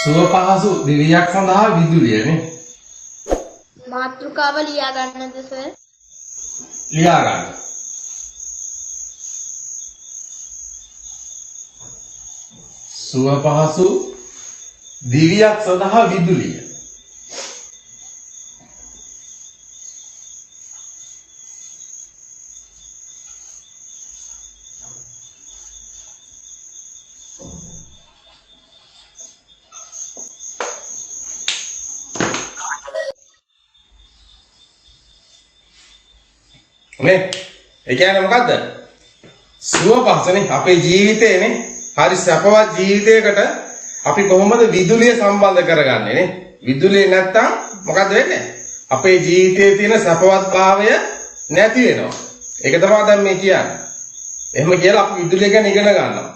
සුව පහසු දිවියක් සඳහා විදුලියනේ. මාතෘකාව ලියා ගන්නද සර්? ලියා ගන්න. සුව පහසු දිවියක් සඳහා විදුලිය. නේ ඒ කියන්නේ මොකද්ද? සුව පහසනේ අපේ ජීවිතේනේ හරි සැපවත් ජීවිතයකට අපි කොහොමද විදුලිය සම්බන්ධ කරගන්නේ නේ? විදුලිය නැත්තම් මොකද්ද වෙන්නේ? අපේ ජීවිතයේ තියෙන සැපවත් භාවය නැති වෙනවා. ඒක තමයි දැන් මේ කියන්නේ. එහෙම කියලා අපි විදුලිය ගැන ඉගෙන ගන්නවා.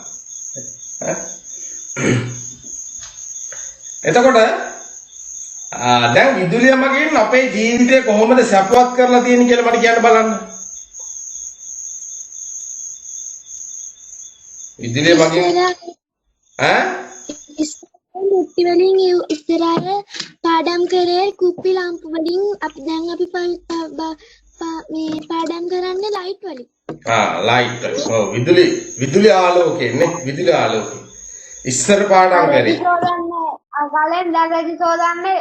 එතකොට දැන් විදුලිය මගින් අපේ ජීවිතය කොහොමද සැපවත් කරලා තියෙන්නේ කියලා මට කියන්න බලන්න. විදුලිය මගින් මුට්ටි වලින් ඉස්සරහට පාඩම් කරේ කුප්පි ලාම්පු වලින් අපි දැන් අපි මේ පාඩම් කරන්නේ ලයිට් වලින්. ලයිට්. ඔව් විදුලි ආලෝකයෙන් නේ විදුලි ආලෝකයෙන්. ඉස්සර පාඩම් කරේ. කලින් දැන් රෙදි සෝදන්නේ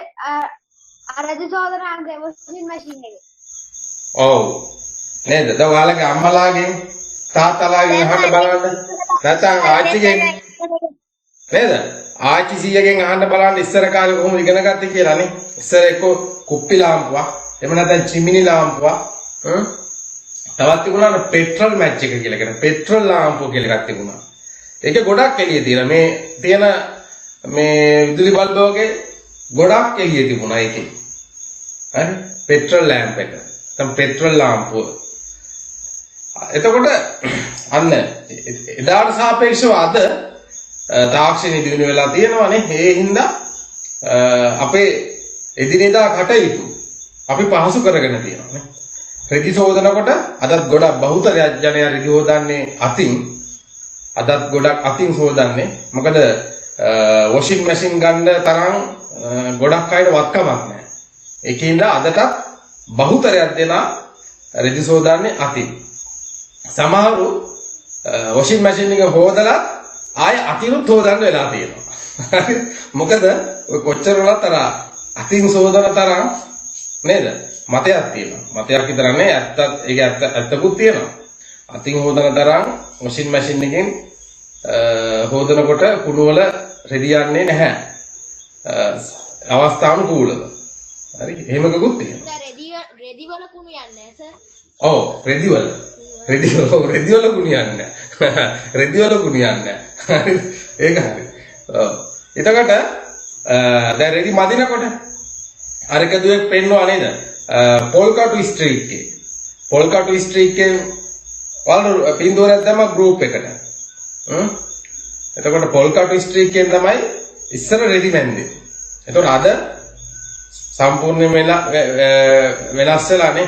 රෙදි සෝදන වොෂින් මැෂින් එකේ. ඔව්. නේද? දැන් ඔයාලගේ අම්මලාගෙන් තාත්තලාගෙන් අහන්න බලන්න. නැත්නම් ආච්චිගෙන් නේද? ආච්චි සීයාගෙන් අහන්න බලන්න ඉස්සර කාලේ කොහොමද ඉගෙන ගත්තේ කියලා නේ. ඉස්සර එක්ක කුප්පි ලාම්පුවක්, එහෙම නැත්නම් චිමිනි ලාම්පුවක්, තවත් තිබුණා පෙට්‍රල් මැච් එක කියලා කියන පෙට්‍රල් ලාම්පුව කියලා එකක් තිබුණා. ඒකේ ගොඩක් එළිය තියෙනවා. මේ තියෙන මේ විදුලි බල්බ වගේ ගොඩක් එළිය තිබුණා ඒකේ. හරි? පෙට්‍රල් ලැම්ප් එක. නැත්නම් පෙට්‍රල් ලාම්පුව. එතකොට අන්න එදාට සාපේක්ෂව අද තාක්ෂණය දිනු වෙලා තියෙනවානේ. ඒ හින්දා අපේ එදිනෙදා කටයුතු අපි පහසු කරගෙන තියෙනවා නේ. රෙදි සෝදනකොට අදත් ගොඩක් බහුතරයක් ජනයා රෙදි හොදන්නේ අතින්. අදත් ගොඩක් අතින් සෝදන්නේ. මොකද වොෂින් මැෂින් ගන්න තරම් ගොඩක් අයට වත්කමක් නැහැ. ඒකින්ද අදටත් බහුතරයක් දෙනා රෙදි සෝදන්නේ අතින්. සමහරු වොෂින් මැෂින් එක හොදලා ආය අතිනුත් හොදන්න වෙලා තියෙනවා. මොකද ඔය කොච්චර වුණත් අර අතින් සෝදන තරම් නේද? මතයක් තියෙනවා. මතයක් විතර නෙවෙයි ඇත්තකුත් තියෙනවා. අතින් හොදන තරම් වොෂින් මැෂින් එකෙන් හොදනකොට කුණු වල රෙදි යන්නේ නැහැ. අවස්ථානුකූලව. හරි? එහෙමකකුත් තියෙනවා. රෙදි වල කුණු යන්නේ නැහැ සර්. ඔව් රෙදි වල කුණු යන්නේ නැහැ. රෙදි වල කුණු යන්නේ නැහැ. හරි? ඒක හරි. ඔව්. එතකොට දැන් රෙදි මදිනකොට අරක දුවෙක් පෙන්නවා නේද? පොල්කාටු ස්ට්‍රීට් එකේ. පොල්කාටු ස්ට්‍රීට් එකේ වල පින්දෝරයක් දැම්ම ගෲප් එකට. එතකොට පොල්කාටු ස්ට්‍රීට් එකෙන් තමයි ඉස්සර රෙදි මැන්දේ. එතකොට අද සම්පූර්ණයෙන් වෙනස් වෙලානේ.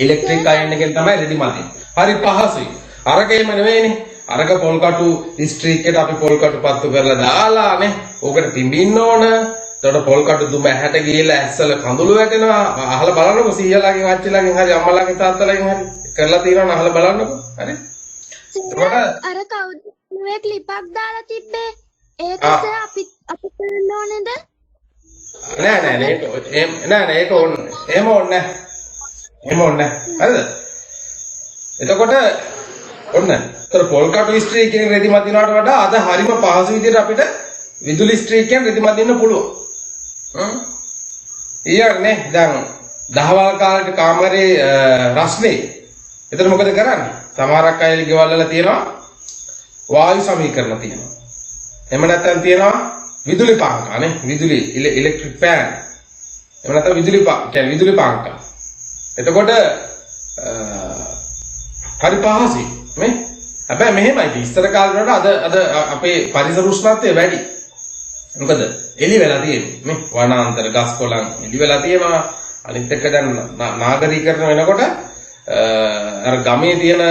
ඉලෙක්ට්‍රික් අයන් එකෙන් තමයි රෙදි මදින්නේ. හරි පහසුයි. අරකේම නෙවෙයිනේ. අරක පොල්කාටු ස්ට්‍රීට් එකට අපි පොල්කාටු පත්තු කරලා දාලානේ. ඕකට පිඹින්න ඕන. එතකොට පොල්කාටු දුම ඇහැට ගිහලා ඇස්සල කඳුළු වැටෙනවා. අහලා බලන්නකො සීයාලාගෙන් අච්චිලාගෙන් හරි අම්මලාගෙන් තාත්තලාගෙන් හරි කරලා තියෙනවා අහලා බලන්නකො. හරි? අර කවුද මේ ක්ලිප් එකක් දාලා තිබ්බේ? ඒක අපි කරන්න ඕනේද? නෑ ඒක ඕනේ. එහෙම ඕනේ නෑ. එහෙම ඕනේ නෑ. හරිද? එතකොට ඔන්න. ඒතර පොල්කාටු ස්ට්‍රීට් එකෙන් රෙදි මදිනවට වඩා අද හරිම පහසු විදිහට අපිට විදුලි ස්ට්‍රීට් එකෙන් රෙදි මදින්න පුළුවන්. ඊයන්නේ දැන් දහවල් කාලේ කාමරේ රස්නේ. එතන මොකද කරන්නේ? සමහරක් අයගේ ගෙවල් වල තියෙනවා වායු සමීකරණ තියෙනවා. එහෙම නැත්නම් තියෙනවා විදුලි පාංකා නේ. විදුලි ඉලෙක්ට්‍රික් ෆෑන්. එහෙම නැත්නම් විදුලි පාංකා. එතකොට හරි පහසුයි නේ. හැබැයි මෙහෙමයි ඉස්සර කාලේ වලට අද අපේ පරිසර උෂ්ණත්වය වැඩි. මොකද එලි වෙලා තියෙන්නේ නේ. වනාන්තර ගස් කොළන් එලි වෙලා තියෙනවා. අනිත් එක දැන් නාගරීකරණ වෙනකොට අර ගමේ තියෙන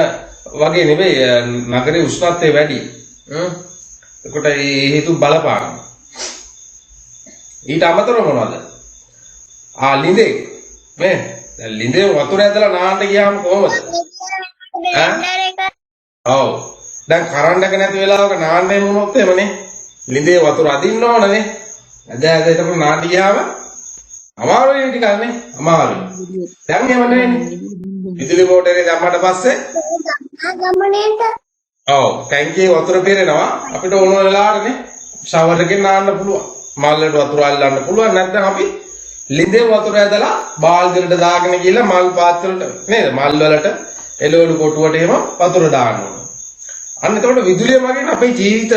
වගේ නෙවෙයි නගරේ උෂ්ණත්වය වැඩි. එතකොට ඒ හේතු බලපානවා. ඊට අමතරව මොනවද? ලිඳේ මේ දැන් ලිඳේ වතුර ඇදලා නාන්න ගියාම කොහොමද? ඔව්. දැන් කරන්ට් එක නැති වෙලාවක නාන්න එමුනොත් එමනේ ලිඳේ වතුර අදින්න ඕනනේ. ඇද එතකොට නාන්න ගියාම අමාරුයි ටිකක් නේ. අමාරුයි. දැන් එහෙම නෙවෙයි. විදුලි මෝටරේ දැම්මට පස්සේ ගමනේට ඔව් ටැංකියේ වතුර පිරෙනවා. අපිට ඕන වෙලාවටනේ ෂවර් එකෙන් නාන්න පුළුවන්. මල්ලට වතුර අල්ලන්න පුළුවන්. නැත්නම් අපි ලිඳේ වතුර ඇදලා බාල්දියට දාගෙන ගිහලා මල් පාත්‍රවලට නේද? මල් වලට එළවලු කොටුවට එහෙම වතුර දාන්න ඕන. අන්න එතකොට විදුලිය මගින් අපේ ජීවිත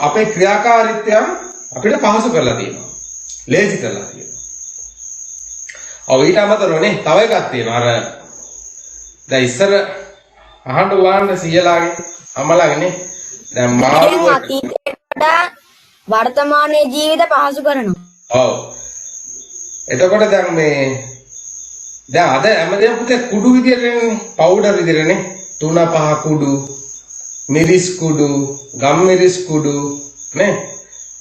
අපේ ක්‍රියාකාරීත්වයන් අපිට පහසු කරලා තියෙනවා. ලේසි කරලා තියෙනවා. ඔව් ඊට අමතරවනේ තව එකක් තියෙනවා. අර දැන් ඉස්සර අහන්න උගාන්න සීයලාගේ අමලාගනේ දැන් මාළු අතීතයට වර්තමානයේ ජීවිත පහසු කරනවා. ඔව්. එතකොට දැන් මේ දැන් අද හැමදේම පුතේ කුඩු විදියටනේ පවුඩර් විදියටනේ 3-5 කුඩු මිරිස් කුඩු ගම් මිරිස් කුඩු නේ.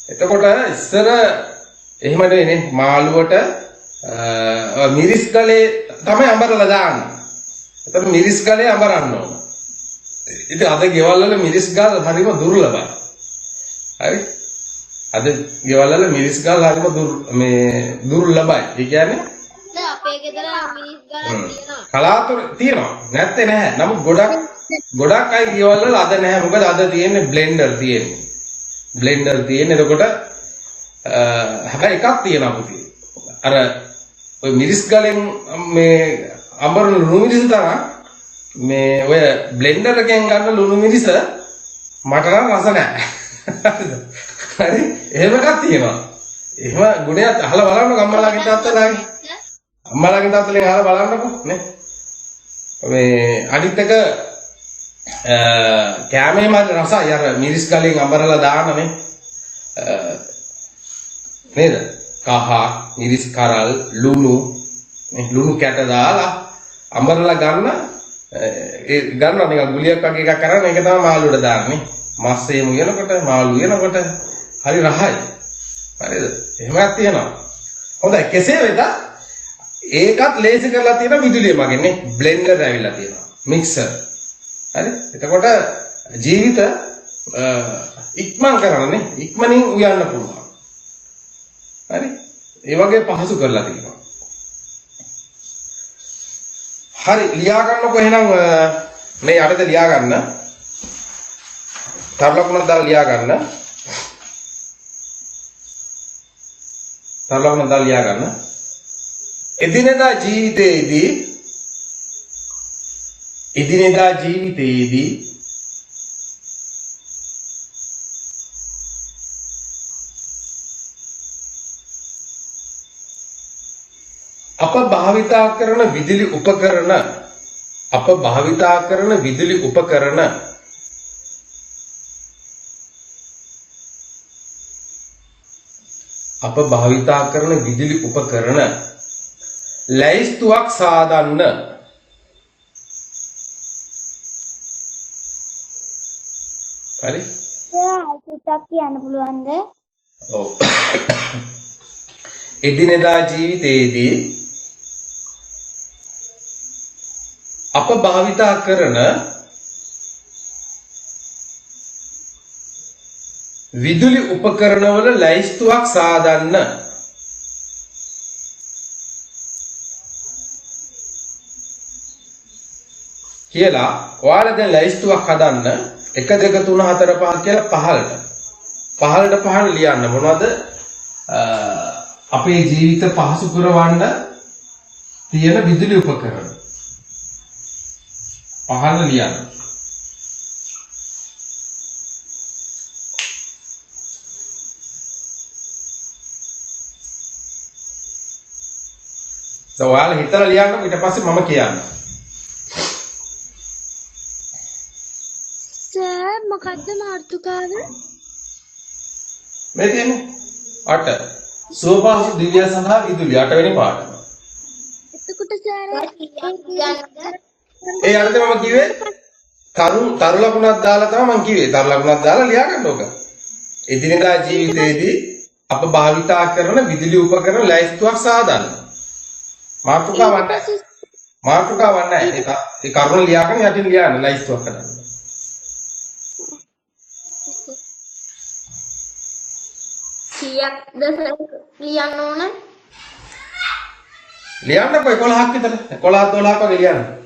එතකොට ඉස්සර එහෙම නෙවෙයි මාළුවට මිරිස් ගලේ තමයි අඹරලා දාන්නේ. එතකොට මිරිස් ගලේ අඹරන්න ඕන. ඉතින් අද ගෙවල් වල මිරිස් ගල් හරිම දුර්ලභයි. හරි? අද ගෙවල් වල මිරිස් ගල් හරිම දුර්ලභයි. ඒ කියන්නේ අපේ ගෙදර මිනිස් ගලක් තියෙනවා. කලාතුර තියෙනවා. නැත්තේ නැහැ. නමුත් ගොඩක් අය ගෙවල් වල අද නැහැ. මොකද අද තියෙන්නේ බ්ලෙන්ඩර් තියෙන්නේ. බ්ලෙන්ඩර් තියෙන්නේ. එතකොට හැබැයි එකක් තියෙනවා පුතේ. අර ඔය මිරිස් ගලෙන් මේ අඹරන ලුණු මිරිස් තරම් මේ ඔය බ්ලෙන්ඩර් එකෙන් ගන්න ලුණු මිරිස මට නම් රස නැහැ. හරි? එහෙම එකක් තියෙනවා. එහෙම ගුණයක් අහලා බලන්න අම්මලාගෙන් තාත්තලාගෙන්. අම්මලාගෙන් තාත්තලාගෙන් අහලා බලන්නකෝ නේ. මේ අනිත් එක කැමේ මාත් රසයි අර මිරිස් ගලෙන් අඹරලා දානනේ. නේද? කහ, මිරිස් කරල්, ලුණු ලුණු කැට දාලා අඹරලා ගන්න ඒ ගන්නවා නිකන් ගුලියක් වගේ එකක් කරන් ඒක තමයි මාළුවට දාන්නේ. මස් එහෙම වෙනකොට මාළු වෙනකොට හරි රහයි. හරිද? එහෙමත් තියෙනවා. හොඳයි කෙසේ වෙතත් ඒකත් ලේසි කරලා තියෙන විදුලිය මගින් නේ. බ්ලෙන්ඩර් ඇවිල්ලා තියෙනවා. මික්සර්. හරි? එතකොට ජීවිත ඉක්මන් කරන්නේ ඉක්මනින් උයන්න පුළුවන්. හරි? ඒ වගේ පහසු කරලා තියෙනවා. හරි ලියා ගන්නකො එහෙනම් මේ යටට ලියා ගන්න. තරලකුණක් දාලා ලියා ගන්න. තරලකුණක් දාලා ලියා ගන්න. එදිනෙදා ජීවිතයේදී අප භාවිතා කරන විදුලි උපකරණ ලැයිස්තුවක් සාදන්න. හරි? හිතක් කියන්න පුළුවන්ද? ඔව්. එදිනෙදා ජීවිතයේදී අප භාවිතා කරන විදුලි උපකරණවල ලැයිස්තුවක් සාදන්න. කියලා ඔයාලා දැන් ලැයිස්තුවක් හදන්න 1 2 3 4 5 කියලා පහළට ලියන්න මොනවද අපේ ජීවිත පහසු කරවන්න තියෙන විදුලි උපකරණ පහළ ලියන්න. දැන් ඔයාලා හිතලා ලියන්න ඊට පස්සේ මම කියන්නම්. සර් මොකද්ද මාතෘකාව? මේ තියෙන්නේ 8 සෝපාසු දිව්‍ය සඳහා විදුලි 8 වෙනි පාඩම. එතකොට සර් ඒ අරද මම කිව්වේ තරු ලකුණක් දාලා තමයි මම කිව්වේ. තරු ලකුණක් දාලා ලියා ගන්න ඕක. එදිනෙදා ජීවිතයේදී අප භාවිතා කරන විදුලි උපකරණ ලැයිස්තුවක් සාදන්න. මාතෘකාවක් නැහැ. ඒ කරුණ ලියාගෙන යටින් ලියන්න ලැයිස්තුවක් හදන්න. කීයක්ද ලියන්න ඕන? ලියන්නකෝ 11ක් විතර. 11 12ක් වගේ ලියන්න.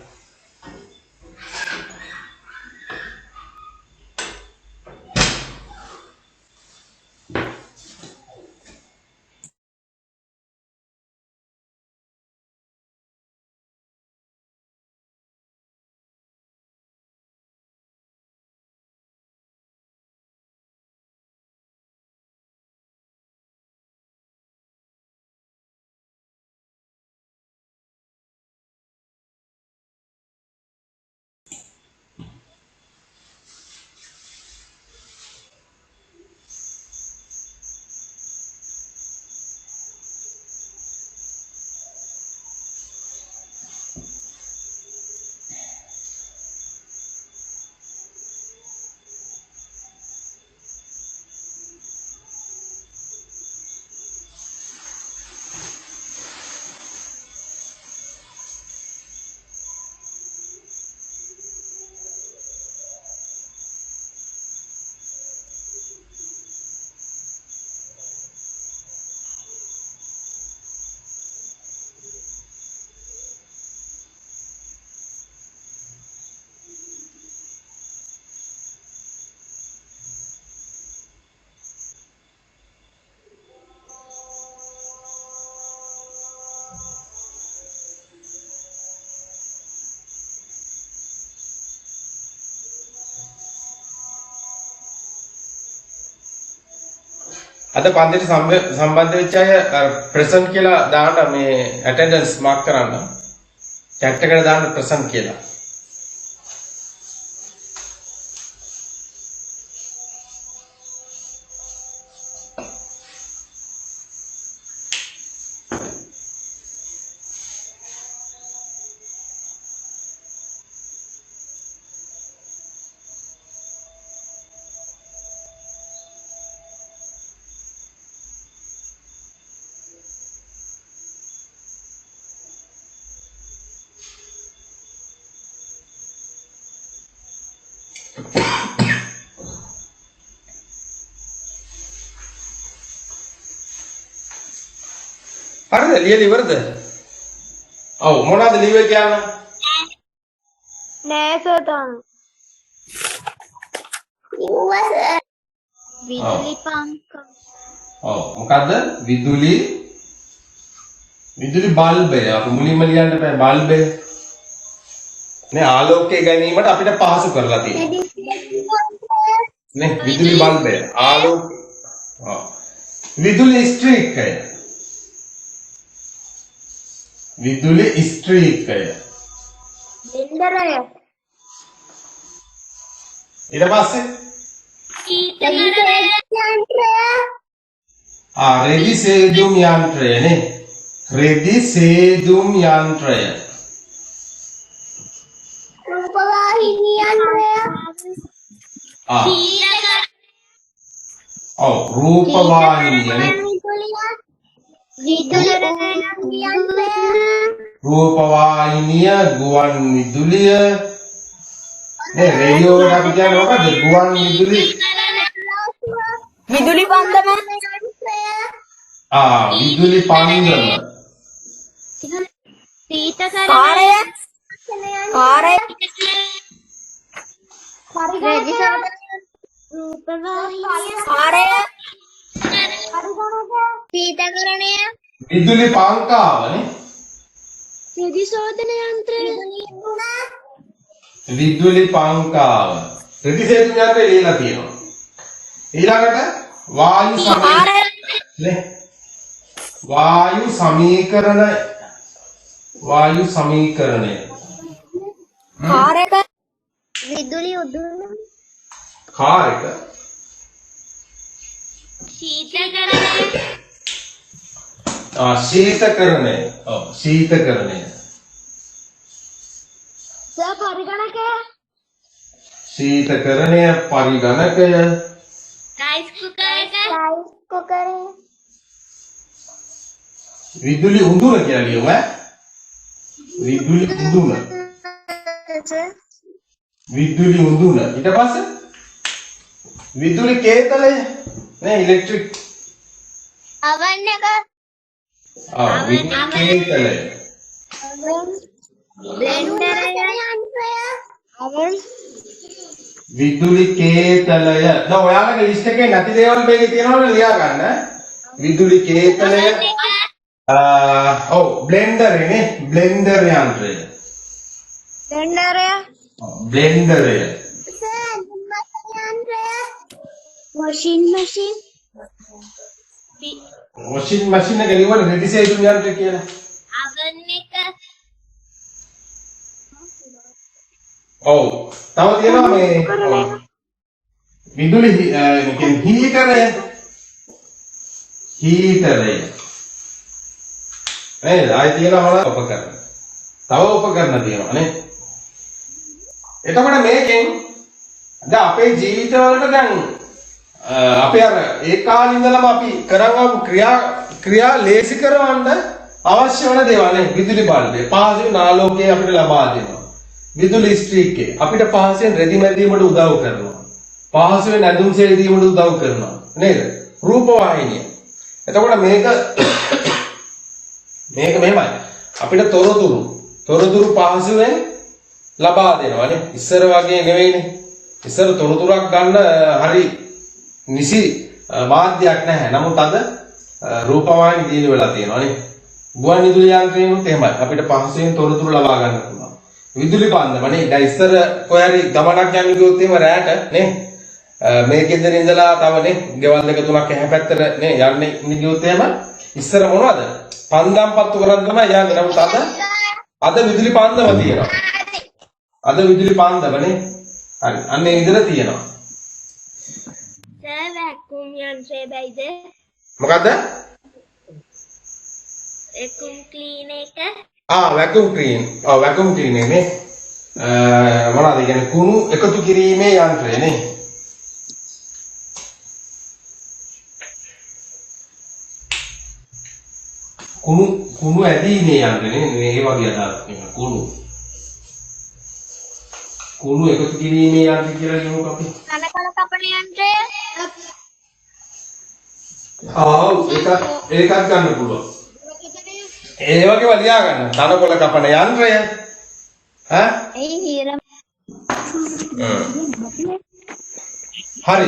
අද පන්තිට සම්බන්ධ වෙච්ච අය ප්‍රසන්ට් කියලා දාන්න මේ ඇටෙන්ඩන්ස් මාක් කරන්න. chat එකට දාන්න ප්‍රසන්ට් කියලා. හරිද? ලියලා ඉවරද? ඔව් මොනවද ලියුවේ කියන්න? නෑ සර් තාම. ඉවස විදුලි පංක. ඔව් මොකද්ද? විදුලි බල්බය. අපි මුලින්ම ලියන්න බෑ බල්බය. නේ ආලෝකය ගැනීමට අපිට පහසු කරලා තියෙනවා. නේ විදුලි බල්බය. ආලෝක. ඔව්. විදුලි ස්ත්‍රීකය. විදුලි ස්ත්‍රීකය. බෙන්දරය. ඊට පස්සේ රෙදි සේදුම් යන්ත්‍රය නේ. රෙදි සේදුම් යන්ත්‍රය. රූපවාහිනී යන්ත්‍රය. ඔව් රූපවාහිනිය නේ. රූපවාහිනිය ගුවන් විදුලිය නේ රේඩියෝ එකට අපි කියන්නේ මොකද්ද ගුවන් විදුලි විදුලි පන්දම විදුලි පන්දම කාර්ය සීතකරණය විදුලි පංකාවනේ රෙදි ශෝධන යන්ත්‍රය විදුලි පංකාව රෙදි සේදුම් යන්ත්‍රය ලියලා තියෙනවා ඊළඟට වායු නේ වායු සමීකරණය කාර්යක විදුලි උදුන කාර්යක ශීතකරණය ඔව් ශීතකරණය සර් පරිගණකය ශීතකරණය පරිගණකය රයිස් කුකර් එක රයිස් කුකරේ විදුලි උඳුන කියලා ලියමු ඈ විදුලි උඳුන විදුලි උඳුන ඊට පස්සේ විදුලි කේතලය නේ ඉලෙක්ට්‍රික් oven එක විදුලි කේතලය blender එක oven විදුලි කේතලය දැන් ඔයාලගේ ලිස්ට් එකේ නැති දේවල් මේකේ තියෙනවනේ ලියා ගන්න විදුලි කේතලය ඔව් බ්ලෙන්ඩර් නේ බ්ලෙන්ඩර් යන්ත්‍රය blender එක බ්ලෙන්ඩරය washing machine වොෂින් මැෂින් එක ලියවල රෙදි සේදුම් යන්ත්‍රය කියලා oven එක ඔව් තව තියෙනවා මේ විදුලි කියන්නේ හීටරය නේද ආයි තියෙනවා උපකරණ තව උපකරණ තියෙනවා නේ එතකොට මේකෙන් දැන් අපේ ජීවිතවලට දැන් අපේ අර ඒ කාලේ ඉඳලම අපි කරන් ආපු ක්‍රියා ලේසි කරවන්න අවශ්‍ය වෙන දේවල් නේ විදුලි බල්බය පහසුවෙන් ආලෝකය අපිට ලබා දෙනවා විදුලි ස්ත්‍රීක් අපිට පහසෙන් රෙදි මැදීමට උදව් කරනවා පහසුවෙන් ඇඳුම් සේදීමට උදව් කරනවා නේද රූපවාහිනිය එතකොට මේක මෙහෙමයි අපිට තොරතුරු පහසුවෙන් ලබා දෙනවා නේ ඉස්සර වගේ නෙවෙයිනේ ඉස්සර තොරතුරක් ගන්න හරි නිසි මාධ්‍යයක් නැහැ නමුත් අද රූපවාහිනී දිනු වෙලා තියෙනවා නේ ගුවන් විදුලි යාන්ත්‍රයෙන්ුත් එහෙමයි අපිට පහසුවෙන් තොරතුරු ලබා ගන්න පුළුවන් විදුලි පාන්දම නේ දැන් ඉස්සර කොහරි ගමනක් යන්න ගියොත් එහෙම රැට නේ මේකෙන්ද ඉඳලා තව නේ ගෙවල් දෙක තුනක් එහා පැත්තට නේ යන්නේ ගියොත් එහෙම ඉස්සර මොනවද පන්දම් පත්තු කරන් තමයි යන්නේ නමුත් අද විදුලි පාන්දම තියෙනවා අද විදුලි පාන්දම නේ හරි අන්න ඒ විදිහට තියෙනවා vacuum යන්ත්‍රය බයිද මොකද්ද vacuum cleaner එක වැකියුම් ක්ලීනර් නේ මොනවද කියන්නේ කුණු එකතු කිරීමේ යන්ත්‍රය නේ කුණු ඇදීමේ යන්ත්‍රය නේ මේ වගේ අදහස් තියෙනවා කුණු එකතු කිරීමේ යන්ත්‍රය කියලා කියමුකෝ අපි කනකල කපන යන්ත්‍රය ඒකත් ගන්න පුළුවන් ඒ වගේම ලියා ගන්න තනකොළ කපන යන්ත්‍රය ඈ ඒ හිරම හරි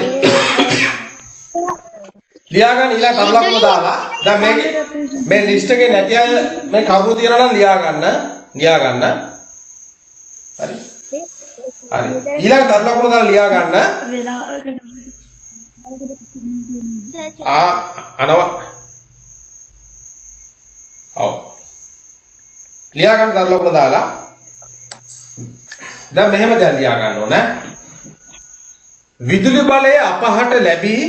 ලියා ගන්න ඊළඟ තරලක්ම දාලා දැන් මේ ලිස්ට් එකේ නැති අය මේ කරුණු තියනවා නම් ලියා ගන්න හරි ඊළඟ තරලක්ම දාලා ලියා ගන්න අනවා ඔව් ලියා ගන්න තරලක්ම දාලා දැන් මෙහෙම දැන් ලියා ගන්න ඕන විදුලි බලය අපහට ලැබී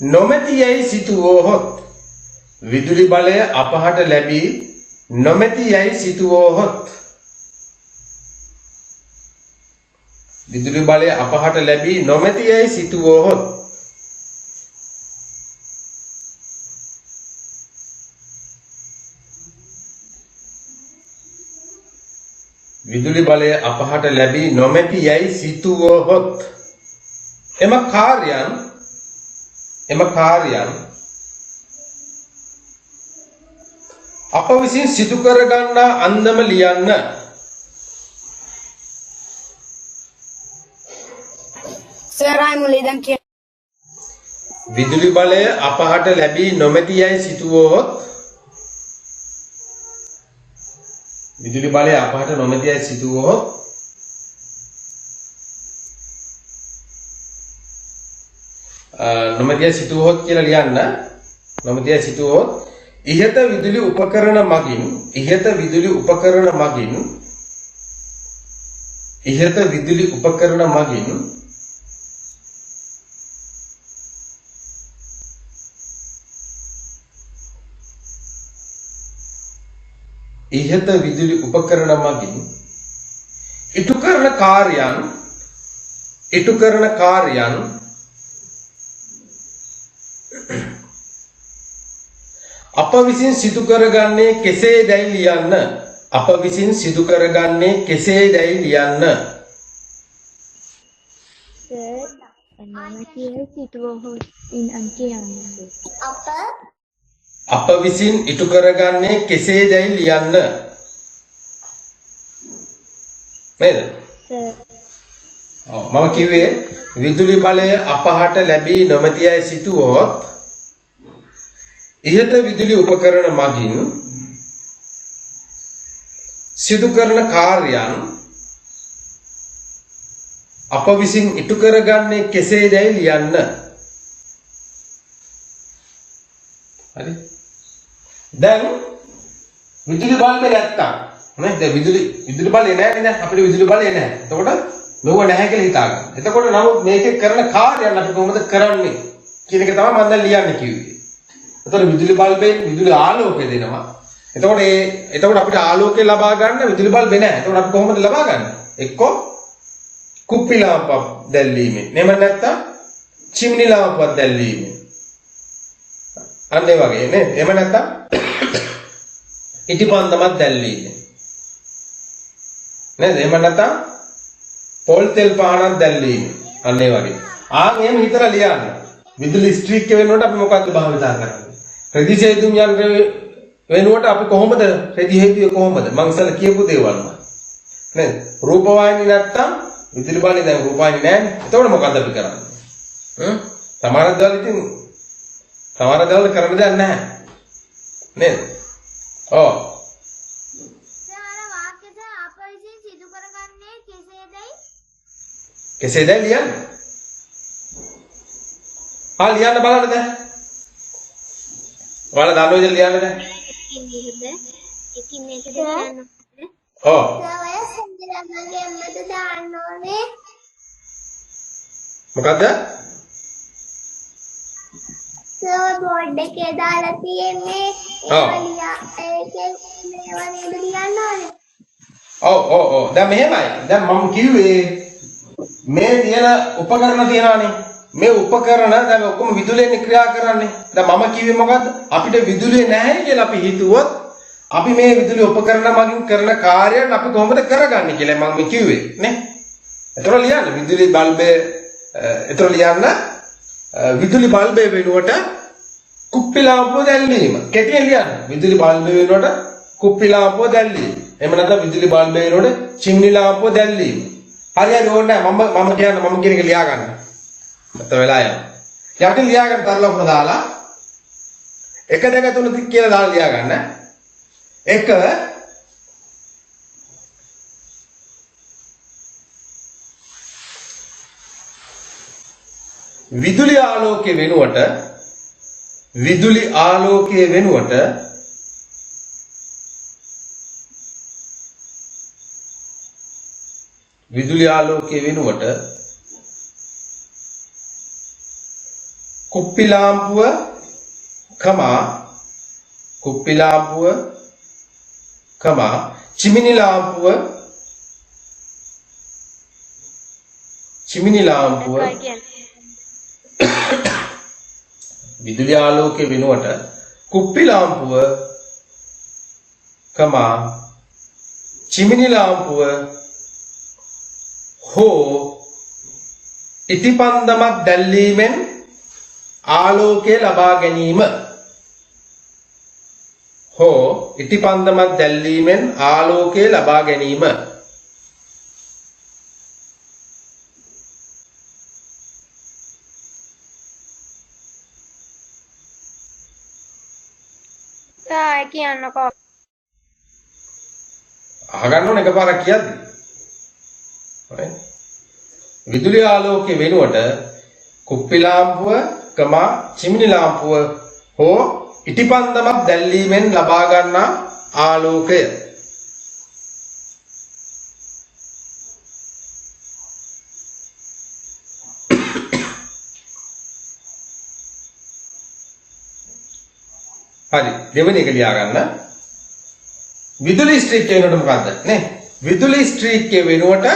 නොමැතියයි සිතුවෝහොත් විදුලි බලය අපහට ලැබී නොමැතියයි සිතුවෝහොත් විදුලි බලය අපහට ලැබී නොමැතියයි සිතුවෝහොත් විදුලි බලය අපහට ලැබී නොමැති යයි සිතුවහොත් එම කාර්යයන් අප විසින් සිදු කර ගන්නා අන්දම ලියන්න සරයි මුලින්දන් කිය විදුලි බලය අපහට ලැබී නොමැති යයි සිතුවහොත් විදුලි බලය අපහට නොමැති යයි සිතුවහොත් නොමැති යයි සිතුවහොත් කියලා ලියන්න නොමැති යයි සිතුවහොත් ඉහත විදුලි උපකරණ මගින් ඉහත විදුලි උපකරණ මගින් ඉටු කරන කාර්යයන් අප විසින් සිදු කරගන්නේ කෙසේදැයි ලියන්න. අප විසින් සිදු කරගන්නේ කෙසේදැයි ලියන්න. අප විසින් ඉටු කරගන්නේ කෙසේදැයි ලියන්න. නේද? මම කිව්වේ විදුලි බලය අපහට ලැබී නොමැතියි සිටුවොත් ඉහත විදුලි උපකරණ මගින් සිදු කරන කාර්යයන් අප විසින් ඉටු කරගන්නේ කෙසේදැයි ලියන්න. හරි. දැන් විදුලි බල්බය නැත්තම් නේ දැන් විදුලි බලය නැහැ නේද? අපිට විදුලි බලය නැහැ. එතකොට මෙව නැහැ කියලා හිතාගන්න. එතකොට නමුත් මේකේ කරන කාර්යයන් අපි කොහොමද කරන්නේ කියන එක තමයි මම දැන් ලියන්න කිව්වේ. එතකොට විදුලි බල්බයෙන් විදුලි ආලෝකය දෙනවා. එතකොට අපිට ආලෝකය ලබා ගන්න විදුලි බල්බේ නැහැ. එතකොට අපි කොහොමද ලබා ගන්න? එක්කෝ කුප්පි ලාම්පුවක් දැල්වීමෙන්. එහෙම නැත්නම් චිම්නි ලාම්පුවක් දැල්වීමෙන්. අන්න ඒ වගේ නේ. එහෙම නැත්නම් ඉටිපන්දමක් දැල්වීමෙන්. නේද? එහෙම නැත්නම් පොල් තෙල් පහනක් දැල්වීමෙන්. අන්න ඒ වගේ. එහෙම හිතලා ලියන්න. විදුලි ස්ට්‍රීක් වෙනකොට අපි මොකක්ද භාවිතා කරන්නේ? රෙදි හේතුම් යන්ත්‍ර වෙනුවට අපි කොහොමද රෙදි හේතුවේ කොහොමද මං ඉස්සලා කියපු දේවල් නේද? රූපවාහිනී නැත්තම් විදුලි බලය දැන් රූපවාහිනී නැහැනේ. එතකොට මොකද්ද අපි කරන්නේ? සමහර දවල් කරන්න දෙයක් නැහැ. නේද? ඔව්. වාක්‍යද අප විසින් සිදු කරගන්නේ කෙසේදැයි ලියන්න. ලියන්න බලන්න දැන්. ඔයාලා දන්නවද ලියන්න දැන්? එකින් එකට ලියන්න. ඔව්. ඔය සම්ජලමගේ අම්මද දාන්න ඕනේ. මොකද්ද? බෝඩ් එකේ දාලා තියෙන්නේ ඒකේ මේවා නේද ලියන්න ඕනේ. ඔව්. දැන් මෙහෙමයි. දැන් මම කිව්වේ මේ තියෙන උපකරණ තියනවානේ. මේ උපකරණ දැන් ඔක්කොම විදුලියෙන් ක්‍රියා කරන්නේ. දැන් මම කිව්වේ මොකද්ද? අපිට විදුලිය නැහැ කියලා අපි හිතුවොත් අපි මේ විදුලි උපකරණ මගින් කරන කාර්යයන් අපි කොහොමද කරගන්නේ කියලා මම කිව්වේ නේ. ඒතර ලියන්න විදුලි බල්බය ලියන්න විදුලි බල්බය වෙනුවට කුප්පි ලාම්පුව දැල්වීම. කෙටියෙන් ලියන්න. විදුලි බල්බය වෙනුවට කුප්පි ලාම්පුව දැල්වීම. එහෙම නැත්නම් විදුලි බල්බය වෙනුවට චිම්නි ලාම්පුව දැල්වීම. හරියට ඕනේ නැහැ. මම කියන එක ලියා ගන්න. මත වෙලා යනවා. යටින් ලියා ගන්න තරලවම දාලා 1 2 3 කියලා දාලා ලියා ගන්න. 1 විදුලි ආලෝකයේ වෙනුවට විදුලි ආලෝකයේ වෙනුවට කුප්පි ලාම්පුව චිමිනි ලාම්පුව විදුලි ආලෝකයේ වෙනුවට කුප්පි ලාම්පුව චිමිනි ලාම්පුව හෝ ඉටිපන්දමක් දැල්වීමෙන් ආලෝකය ලබා ගැනීම. කියන්නකෝ. අහගන්න ඕන එකපාරක් කියද්දි. හරි. විදුලි ආලෝකයේ වෙනුවට කුප්පි ලාම්පුව, චිමිනි ලාම්පුව හෝ ඉටිපන්දමක් දැල්වීමෙන් ලබා ගන්නා ආලෝකය. හරි. දෙවෙනි එක ලියා ගන්න. විදුලි ස්ට්‍රීක් වෙනකොට මොකද්ද නේ? විදුලි ස්ට්‍රීක්කය වෙනුවට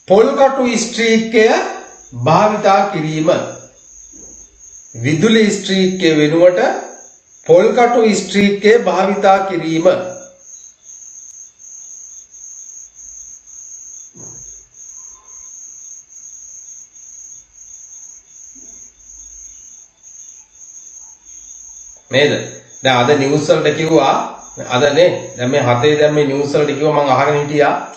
පොල් කටු ස්ට්‍රීක්කය භාවිතා කිරීම. විදුලි ස්ට්‍රීක්කය වෙනුවට පොල් කටු ස්ට්‍රීක්කය භාවිතා කිරීම. නේද? දැන් අද නිවුස් වලට කිව්වා අද නේ දැන් මේ 7 දැන් මේ නිවුස් වලට කිව්වා මම අහගෙන හිටියා.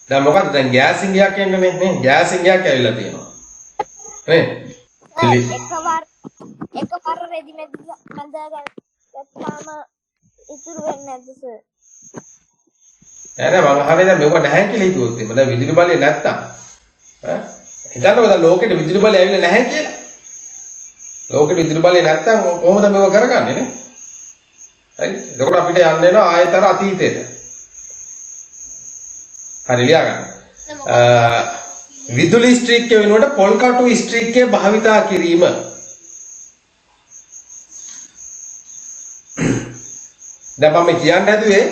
දැන් මොකද්ද දැන් ගෑස් ඉංගියක් එන්නේ නේ ගෑස් ඉංගියක් ඇවිල්ලා තියෙනවා. නේ? එකපාර රෙදිමෙඩ් බඳා ගත්තාම ඉතුරු වෙන්නේ නැද්ද සර්? නෑ මම අහන්නේ දැන් මේක නැහැ කියලා හිතුවොත් එimhe දැන් විදුලි බලය නැත්තම් ඈ හිතන්නකෝ දැන් ලෝකෙට විදුලි බලය ඇවිල්ලා නැහැ කියලා. ලෝකෙට විදුලි බලය නැත්තම් කොහොමද මේක කරගන්නේ නේ? හරි. එතකොට අපිට යන්න වෙනවා ආයතන අතීතයට. හරි ලියා ගන්න. විදුලි ස්ට්‍රීක්කය වෙනුවට පොල් කටු ස්ට්‍රීක්කය භාවිතා කිරීම. දැන් මම කියන්න හැදුවේ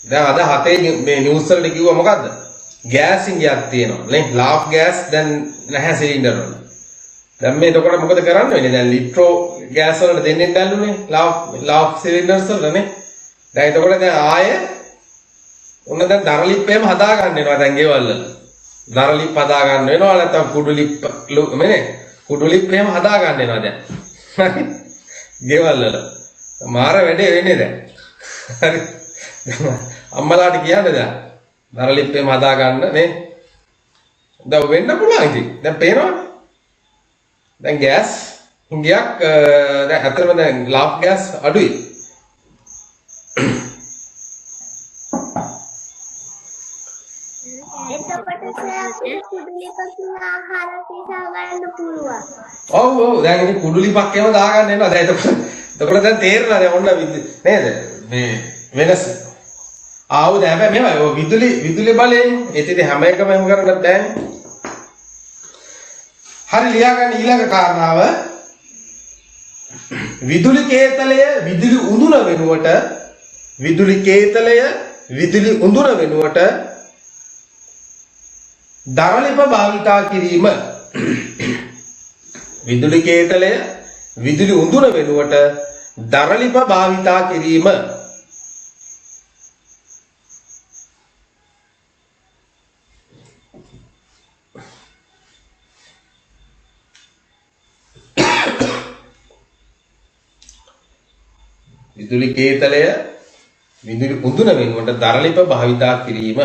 දැන් අද 7 මේ නිවුස් වලට කිව්වා මොකද්ද? ගෑස් ඉංගියක් තියෙනවා නේ. ලාෆ් ගෑස් දැන් නැහැ සිලින්ඩර් වල. දැන් මේ එතකොට මොකද කරන්න වෙන්නේ? දැන් ලිට්‍රෝ ගෑස් වලට දෙන්නේ නැල්ලුනේ. Laugh cylinders වලනේ. දැන් එතකොට දැන් ආයේ උන්න දැන් දරලිප් එහෙම හදා ගන්න වෙනවා දැන් ගෙවල් වල. දරලිප් හදා ගන්න වෙනවා නැත්නම් කුඩු ලිප් මේ කුඩු ලිප් එහෙම හදා ගන්න වෙනවා දැන්. හරි. ගෙවල් වල. මාර වැඩේ වෙන්නේ දැන්. හරි. අම්මලාට කියන්නේ දැන් දරලිප් එහෙම හදා ගන්න නේ. දැන් වෙන්න පුළුවන් ඉතින්. දැන් පේනවනේ. දැන් ගෑස් හුඟයක් දැන් අතරම දැන් ලාෆ් ගෑස් අඩුයි. එතකොට කුඩුලිපකින් ආහාර පිසා ගන්න පුළුවන්. ඔව් දැන් ඉතින් කුඩුලිපක් එහෙම දාගන්න වෙනවා. දැන් එතකොට දැන් තේරෙනවා දැන් ඔන්න නේද? මේ වෙනස. ආවද හැබැයි මේවා ඔය විදුලි බලයෙන් ඉතින් හැම එකම එහෙම කරන්නත් බෑනේ. හරි ලියා ගන්න ඊළඟ කාරණාව විදුලි කේතලය විදුලි උඳුන වෙනුවට විදුලි කේතලය විදුලි උඳුන වෙනුවට දරලිප භාවිතා කිරීම. විදුලි කේතලය විදුලි උඳුන වෙනුවට දරලිප භාවිතා කිරීම. විදුලි කේතලය විදුලි උඳුන වෙනුවට දරලිප භාවිතා කිරීම.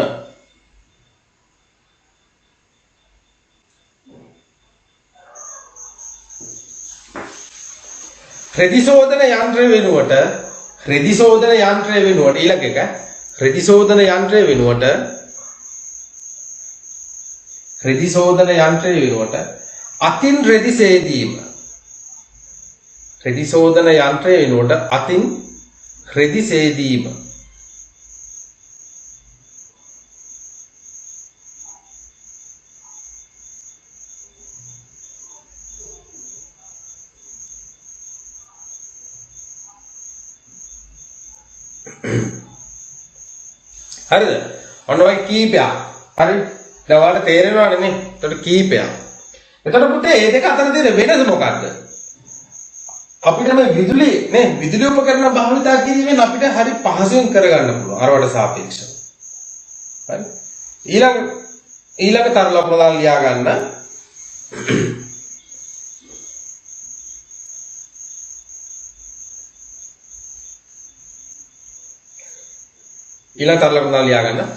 රෙදි ශෝධන යන්ත්‍රය වෙනුවට ඊළඟ එක රෙදි ශෝධන යන්ත්‍රය වෙනුවට අතින් රෙදි සේදීම. රෙදි ශෝධන යන්ත්‍රය වෙනුවට අතින් රෙදි සේදීම. හරිද? ඔන්න ඔය කීපයක්. හරි. දැන් ඔයාලට තේරෙනවනේ නේ. එතකොට කීපයක්. එතකොට පුතේ මේ දෙක අතර තියෙන වෙනස මොකක්ද? අපිට මේ විදුලි උපකරණ භාවිතා කිරීමෙන් අපිට හරි පහසුවෙන් කරගන්න පුළුවන් අරවට සාපේක්ෂව. හරි. ඊළඟ තර ලකුණ දාලා ලියා ගන්න. ඊළඟ තර ලකුණ දාලා ලියා ගන්න.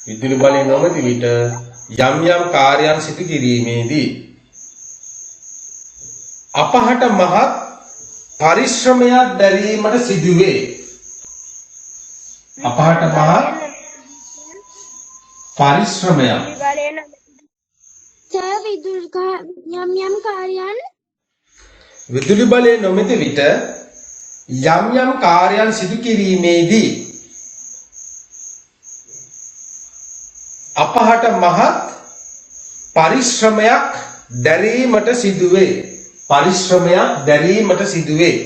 විදුලි බලය නොමැති විට යම් යම් කාර්යයන් සිදු කිරීමේදී අපහට මහත් පරිශ්‍රමයක් දැරීමට සිදුවේ. අපහට මහත් පරිශ්‍රමයක්. සර් යම් කාර්යයන් විදුලි බලය නොමැති විට යම් යම් කාර්යයන් සිදු කිරීමේදී අපහට මහත් පරිශ්‍රමයක් දැරීමට සිදුවේ. පරිශ්‍රමයක් දැරීමට සිදුවේ.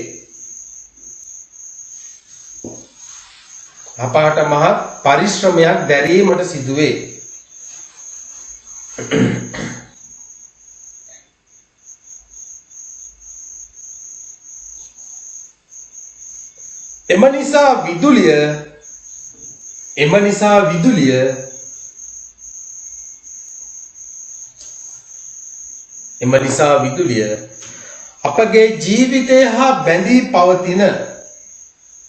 අපහට මහත් පරිශ්‍රමයක් දැරීමට සිදුවේ. එම නිසා විදුලිය අපගේ ජීවිතය හා බැඳී පවතින.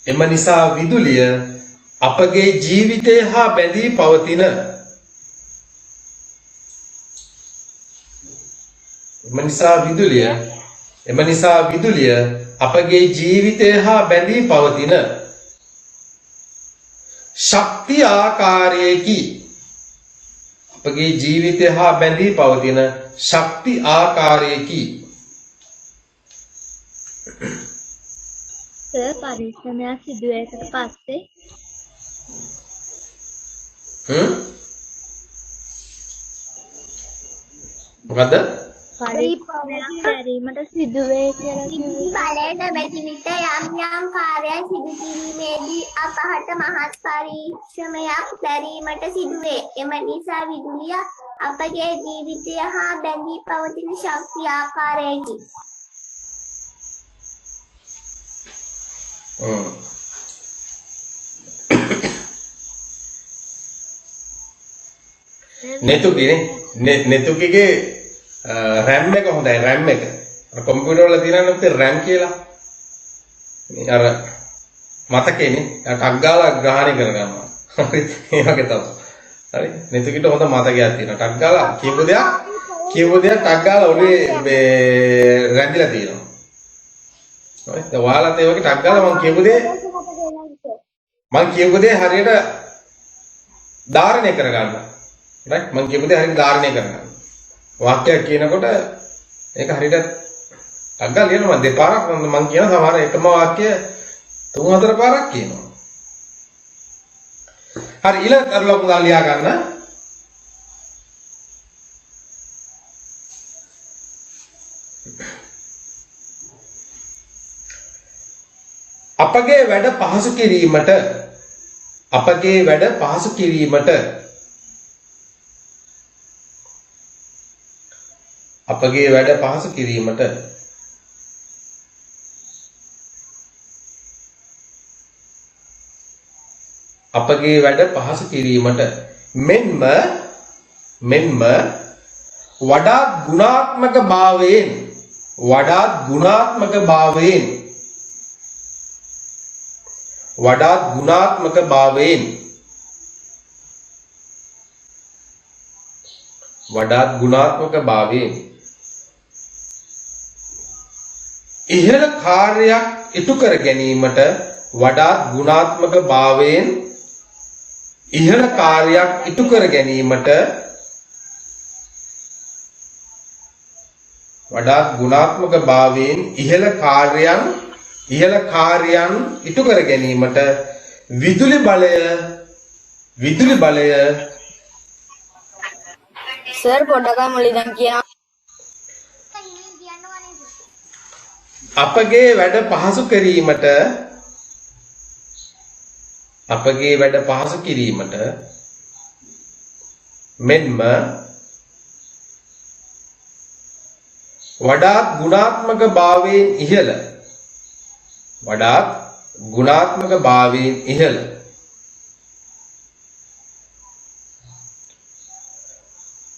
එම නිසා විදුලිය අපගේ ජීවිතය හා බැඳී පවතින. එම නිසා විදුලිය අපගේ ජීවිතය හා බැඳී පවතින ශක්ති ආකාරයකි. අපගේ ජීවිතය හා බැඳී පවතින ශක්ති ආකාරයකි. සර් පරිශ්‍රමයක් සිදුවේකට පස්සේ මොකද්ද? පරිශ්‍රමයක් දැරීමට සිදුවේ කියලා කිව්වේ. බලයට බැති විට යම් කාර්යයන් සිදු කිරීමේදී අපහට මහත් පරිශ්‍රමයක් දැරීමට සිදුවේ. එම නිසා විදුලිය අපගේ ජීවිතය හා බැඳී පවතින ශක්ති ආකාරයකි. නෙතුකිගේ RAM එක හොඳයි. RAM එක අර කම්පියුටර් වල තියෙනනේ අපේ RAM කියලා. මේ අර මතකේනේ ටක් ගාලා ග්‍රහණය කරගන්නවා. හරි ඒ වගේ තමයි. හරි නෙතුකිට හොඳ මතකයක් තියෙනවා. ටක් ගාලා කියපු දෙයක් ටක් ගාලා ඔළුවේ මේ රැඳිලා තියෙනවා. හරි දැන් ඔයාලත් ඒ වගේ ටක් ගාලා මම කියපු දේ හරියට ධාරණය කරගන්න. right මම කියපු දේ හරියට ධාරණය කරගන්න. වාක්‍යයක් කියනකොට ඒක හරියට ටක් ගාලා ලියනවා. දෙපාරක් මම කියන සමහර එකම වාක්‍ය 3-4 පාරක් කියනවා. හරි ඊළඟ අර ලොකු ගාලා ලියා ගන්න. අපගේ වැඩ පහසු කිරීමට අපගේ වැඩ පහසු කිරීමට මෙන්ම වඩාත් ගුණාත්මක භාවයෙන් ඉහළ කාර්යයක් ඉටු කර ගැනීමට විදුලි බලය සර් පොඩ්ඩක් මුලින්ම කියනවා. අපගේ වැඩ පහසු කිරීමට මෙන්ම වඩාත් ගුණාත්මක භාවයෙන් ඉහළ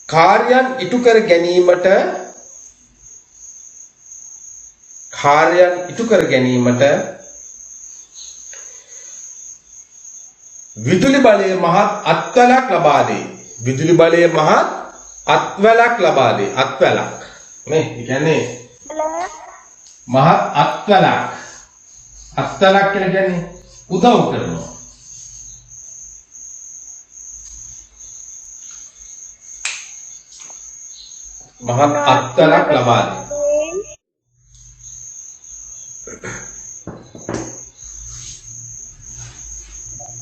කාර්යයන් ඉටු කර ගැනීමට විදුලි බලය මහත් අත්වැලක් ලබා දේ. අත්වැලක් මේ කියන්නේ මහත් අත්වැලක් කියලා කියන්නේ උදව් කරනවා. මහත් අත්වලක් ලබා දෙයි.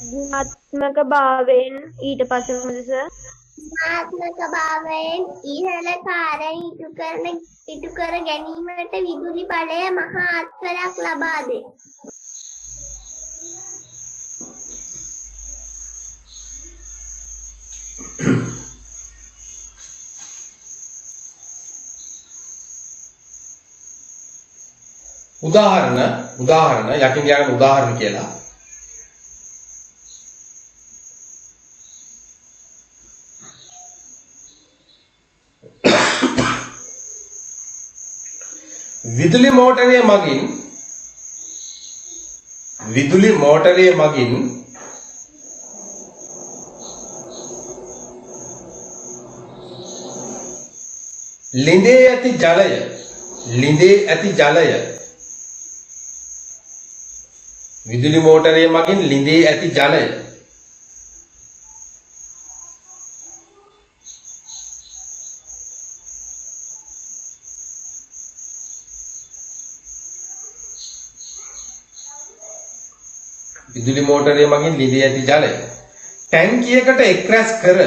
ගුණාත්මක භාවයෙන් ඊට පස්සේ මොකද සර්? ආත්මක භාවයෙන් ඉහළ කාර්ය ඉටු කර ගැනීමට විදුලි බලය මහා අත්වලක් ලබා දෙයි. උදාහරණ යකින් කියන උදාහරණ කියලා. විදුලි මෝටරයේ මගින් ලිඳේ ඇති ජලය විදුලි මෝටරයේ මගින් ලිඳේ ඇති ජලය ටැංකියකට එක්රැස් කර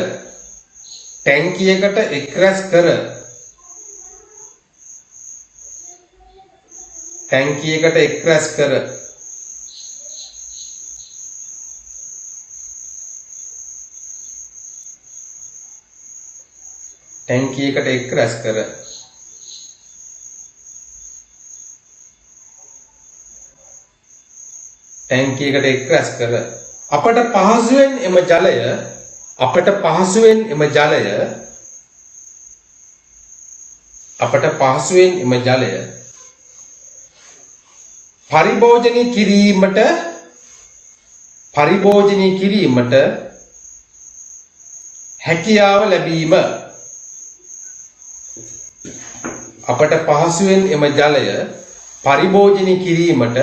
අපට පහසුවෙන් එම ජලය පරිභෝජනය කිරීමට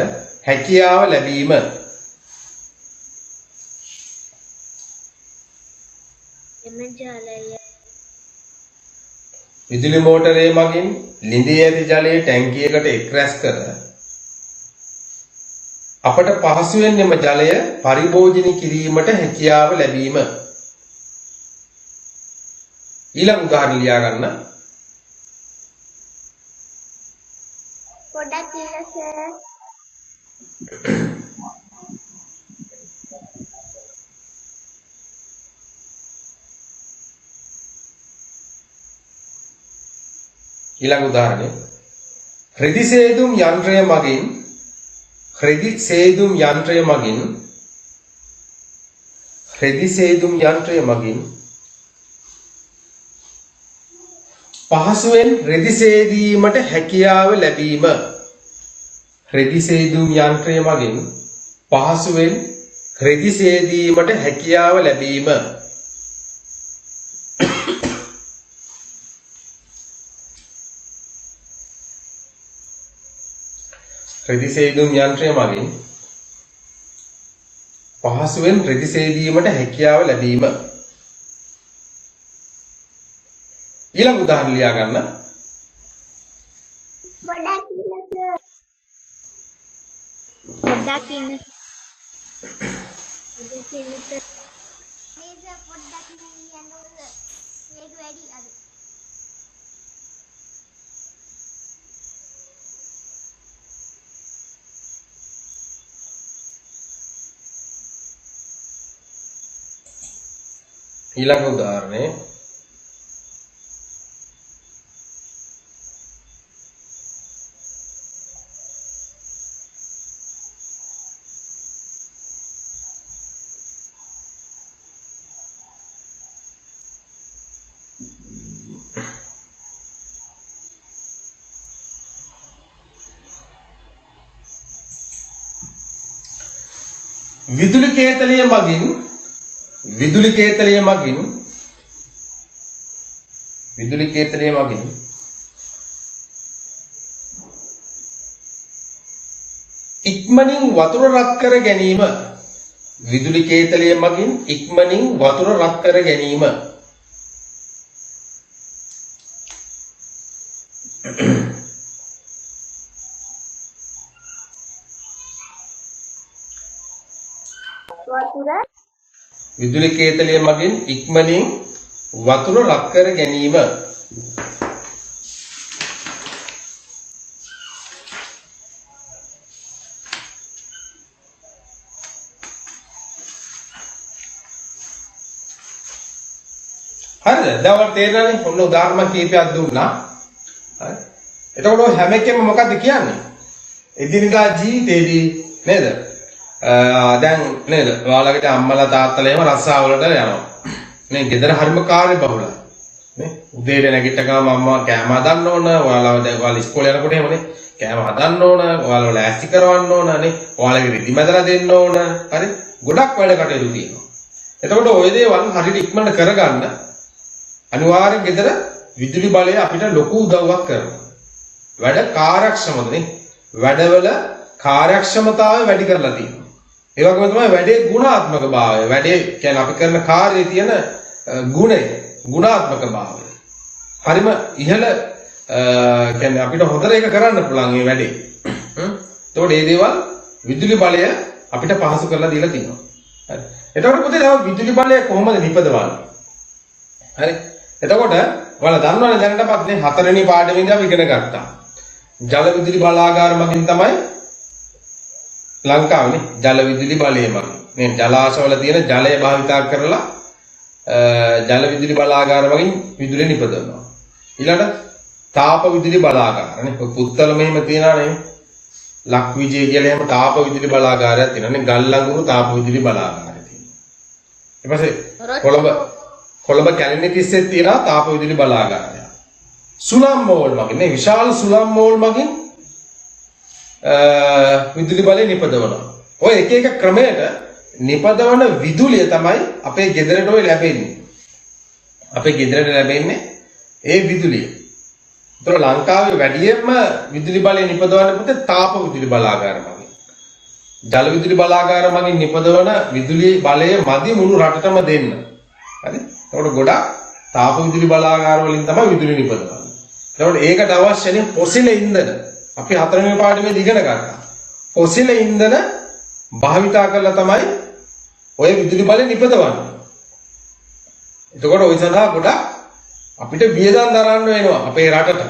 හැකියාව ලැබීම එම ජලය විදුලි මෝටරයේ මගින් ලිඳේ ඇති ජලය ටැංකියකට එක්රැස් කර අපට පහසුවෙන් එම ජලය පරිභෝජනය කිරීමට හැකියාව ලැබීම. ඊළඟ උදාහරණ ලියා ගන්න. පොඩ්ඩක් ඉන්න සර්. ඊළඟ උදාහරණය රෙදි සේදුම් යන්ත්‍රය මගින් පහසුවෙන් රෙදි සේදීමට හැකියාව ලැබීම. ඊළඟ උදාහරණ ලියා ගන්න. පොඩ්ඩක් ඉන්න. ඊළඟ උදාහරණය විදුලි කේතලයේ මගින් ඉක්මනින් වතුර රත් කර ගැනීම. වතුර විදුලි කේතලය මගින් ඉක්මනින් වතුර රත් කර ගැනීම. හරිද? දැන් ඔයාලට තේරෙනවනේ ඔන්න උදාහරණ කීපයක් දුන්නා. හරි. එතකොට ඔය හැම එකෙම මොකද්ද කියන්නේ? එදිනදා ජීවිතේදී නේද? දැන් නේද? ඔයාලගේ අම්මලා තාත්තලා එහෙම රස්සාව වලට යනවා. නේ ගෙදර හරිම කාර්යබහුලයි. නේ උදේට නැගිට ගාම අම්මා කෑම හදන්න ඕන. ඔයාලා ඉස්කෝලේ යනකොට එහෙමනේ. කෑම හදන්න ඕන. ඔයාලව ලෑස්ති කරවන්න ඕන නේ. ඔයාලගේ රිදි මැදලා දෙන්න ඕන. හරි. ගොඩක් වැඩ කටයුතු තියෙනවා. එතකොට ওই දේවල් හරියට ඉක්මනට කරගන්න අනිවාර්යෙන් ගෙදර විදුලි බලය අපිට ලොකු උදව්වක් කරනවා. වැඩ කාර්යක්ෂමද නේ? වැඩවල කාර්යක්ෂමතාවය වැඩි කරලා තියෙනවා. ඒ වගේම තමයි වැඩේ ගුණාත්මක භාවය. වැඩේ කියන්නේ අපි කරන කාර්යයේ තියෙන ගුණය, ගුණාත්මක භාවය. හරිම ඉහළ කියන්නේ අපිට හොඳට ඒක කරන්න පුළුවන් මේ වැඩේ. එතකොට මේ දේවල් විදුලි බලය අපිට පහසු කරලා දීලා තියෙනවා. හරි. එතකොට පුතේ විදුලි බලය කොහොමද නිපදවන්නේ? හරි. එතකොට ඔයාලා දන්නවනේ දැනටපත් මේ 4 වෙනි පාඩමේදී අපි ඉගෙන ගත්තා. ජල විදුලි බලාගාර මගින් තමයි ලංකාවේ ජල විදුලි බලය මගින් මේ ජලාශවල තියෙන ජලය භාවිතා කරලා ජල විදුලි බලාගාර මගින් විදුලිය නිපදවනවා. ඊළඟට තාප විදුලි බලාගාර නේ පුත්තල මෙහෙම තියනවානේ. ලක්විජය කියලා එහෙම තාප විදුලි බලාගාරයක් තියෙනවානේ. ගල්ලංගුරු තාප විදුලි බලාගාරය තියෙනවා. ඊපස්සේ කොළඹ කැලණි තිස්සේ තියෙනවා තාප විදුලි බලාගාරය. සුළං මෝල් මගින් මේ විශාල සුළං මෝල් මගින් විදුලි බලය නිපදවනවා. ඔය එක එක ක්‍රමයකට නිපදවන විදුලිය තමයි අපේ ගෙදරට ඔය ලැබෙන්නේ. අපේ ගෙදරට ලැබෙන්නේ ඒ විදුලිය. ඒතර ලංකාවේ වැඩියෙන්ම විදුලි බලය නිපදවන්නේ පුතේ තාප විදුලි බලාගාර මගින්. ජල විදුලි බලාගාර මගින් නිපදවන විදුලි බලය මදි මුළු රටටම දෙන්න. හරි? ඒකට ගොඩක් තාප විදුලි බලාගාර වලින් තමයි විදුලි නිපදවන්නේ. ඒකට ඒකට අවශ්‍යනේ පොසිල ඉන්ධන. අපි 4 වෙනි පාඩමේදී ඉගෙන ගත්තා. පොසිල ඉන්ධන භාවිතා කරලා තමයි ඔය විදුලි බලය නිපදවන්නේ. එතකොට ওই සඳහා ගොඩක් අපිට වියදම් දරන්න වෙනවා අපේ රටට.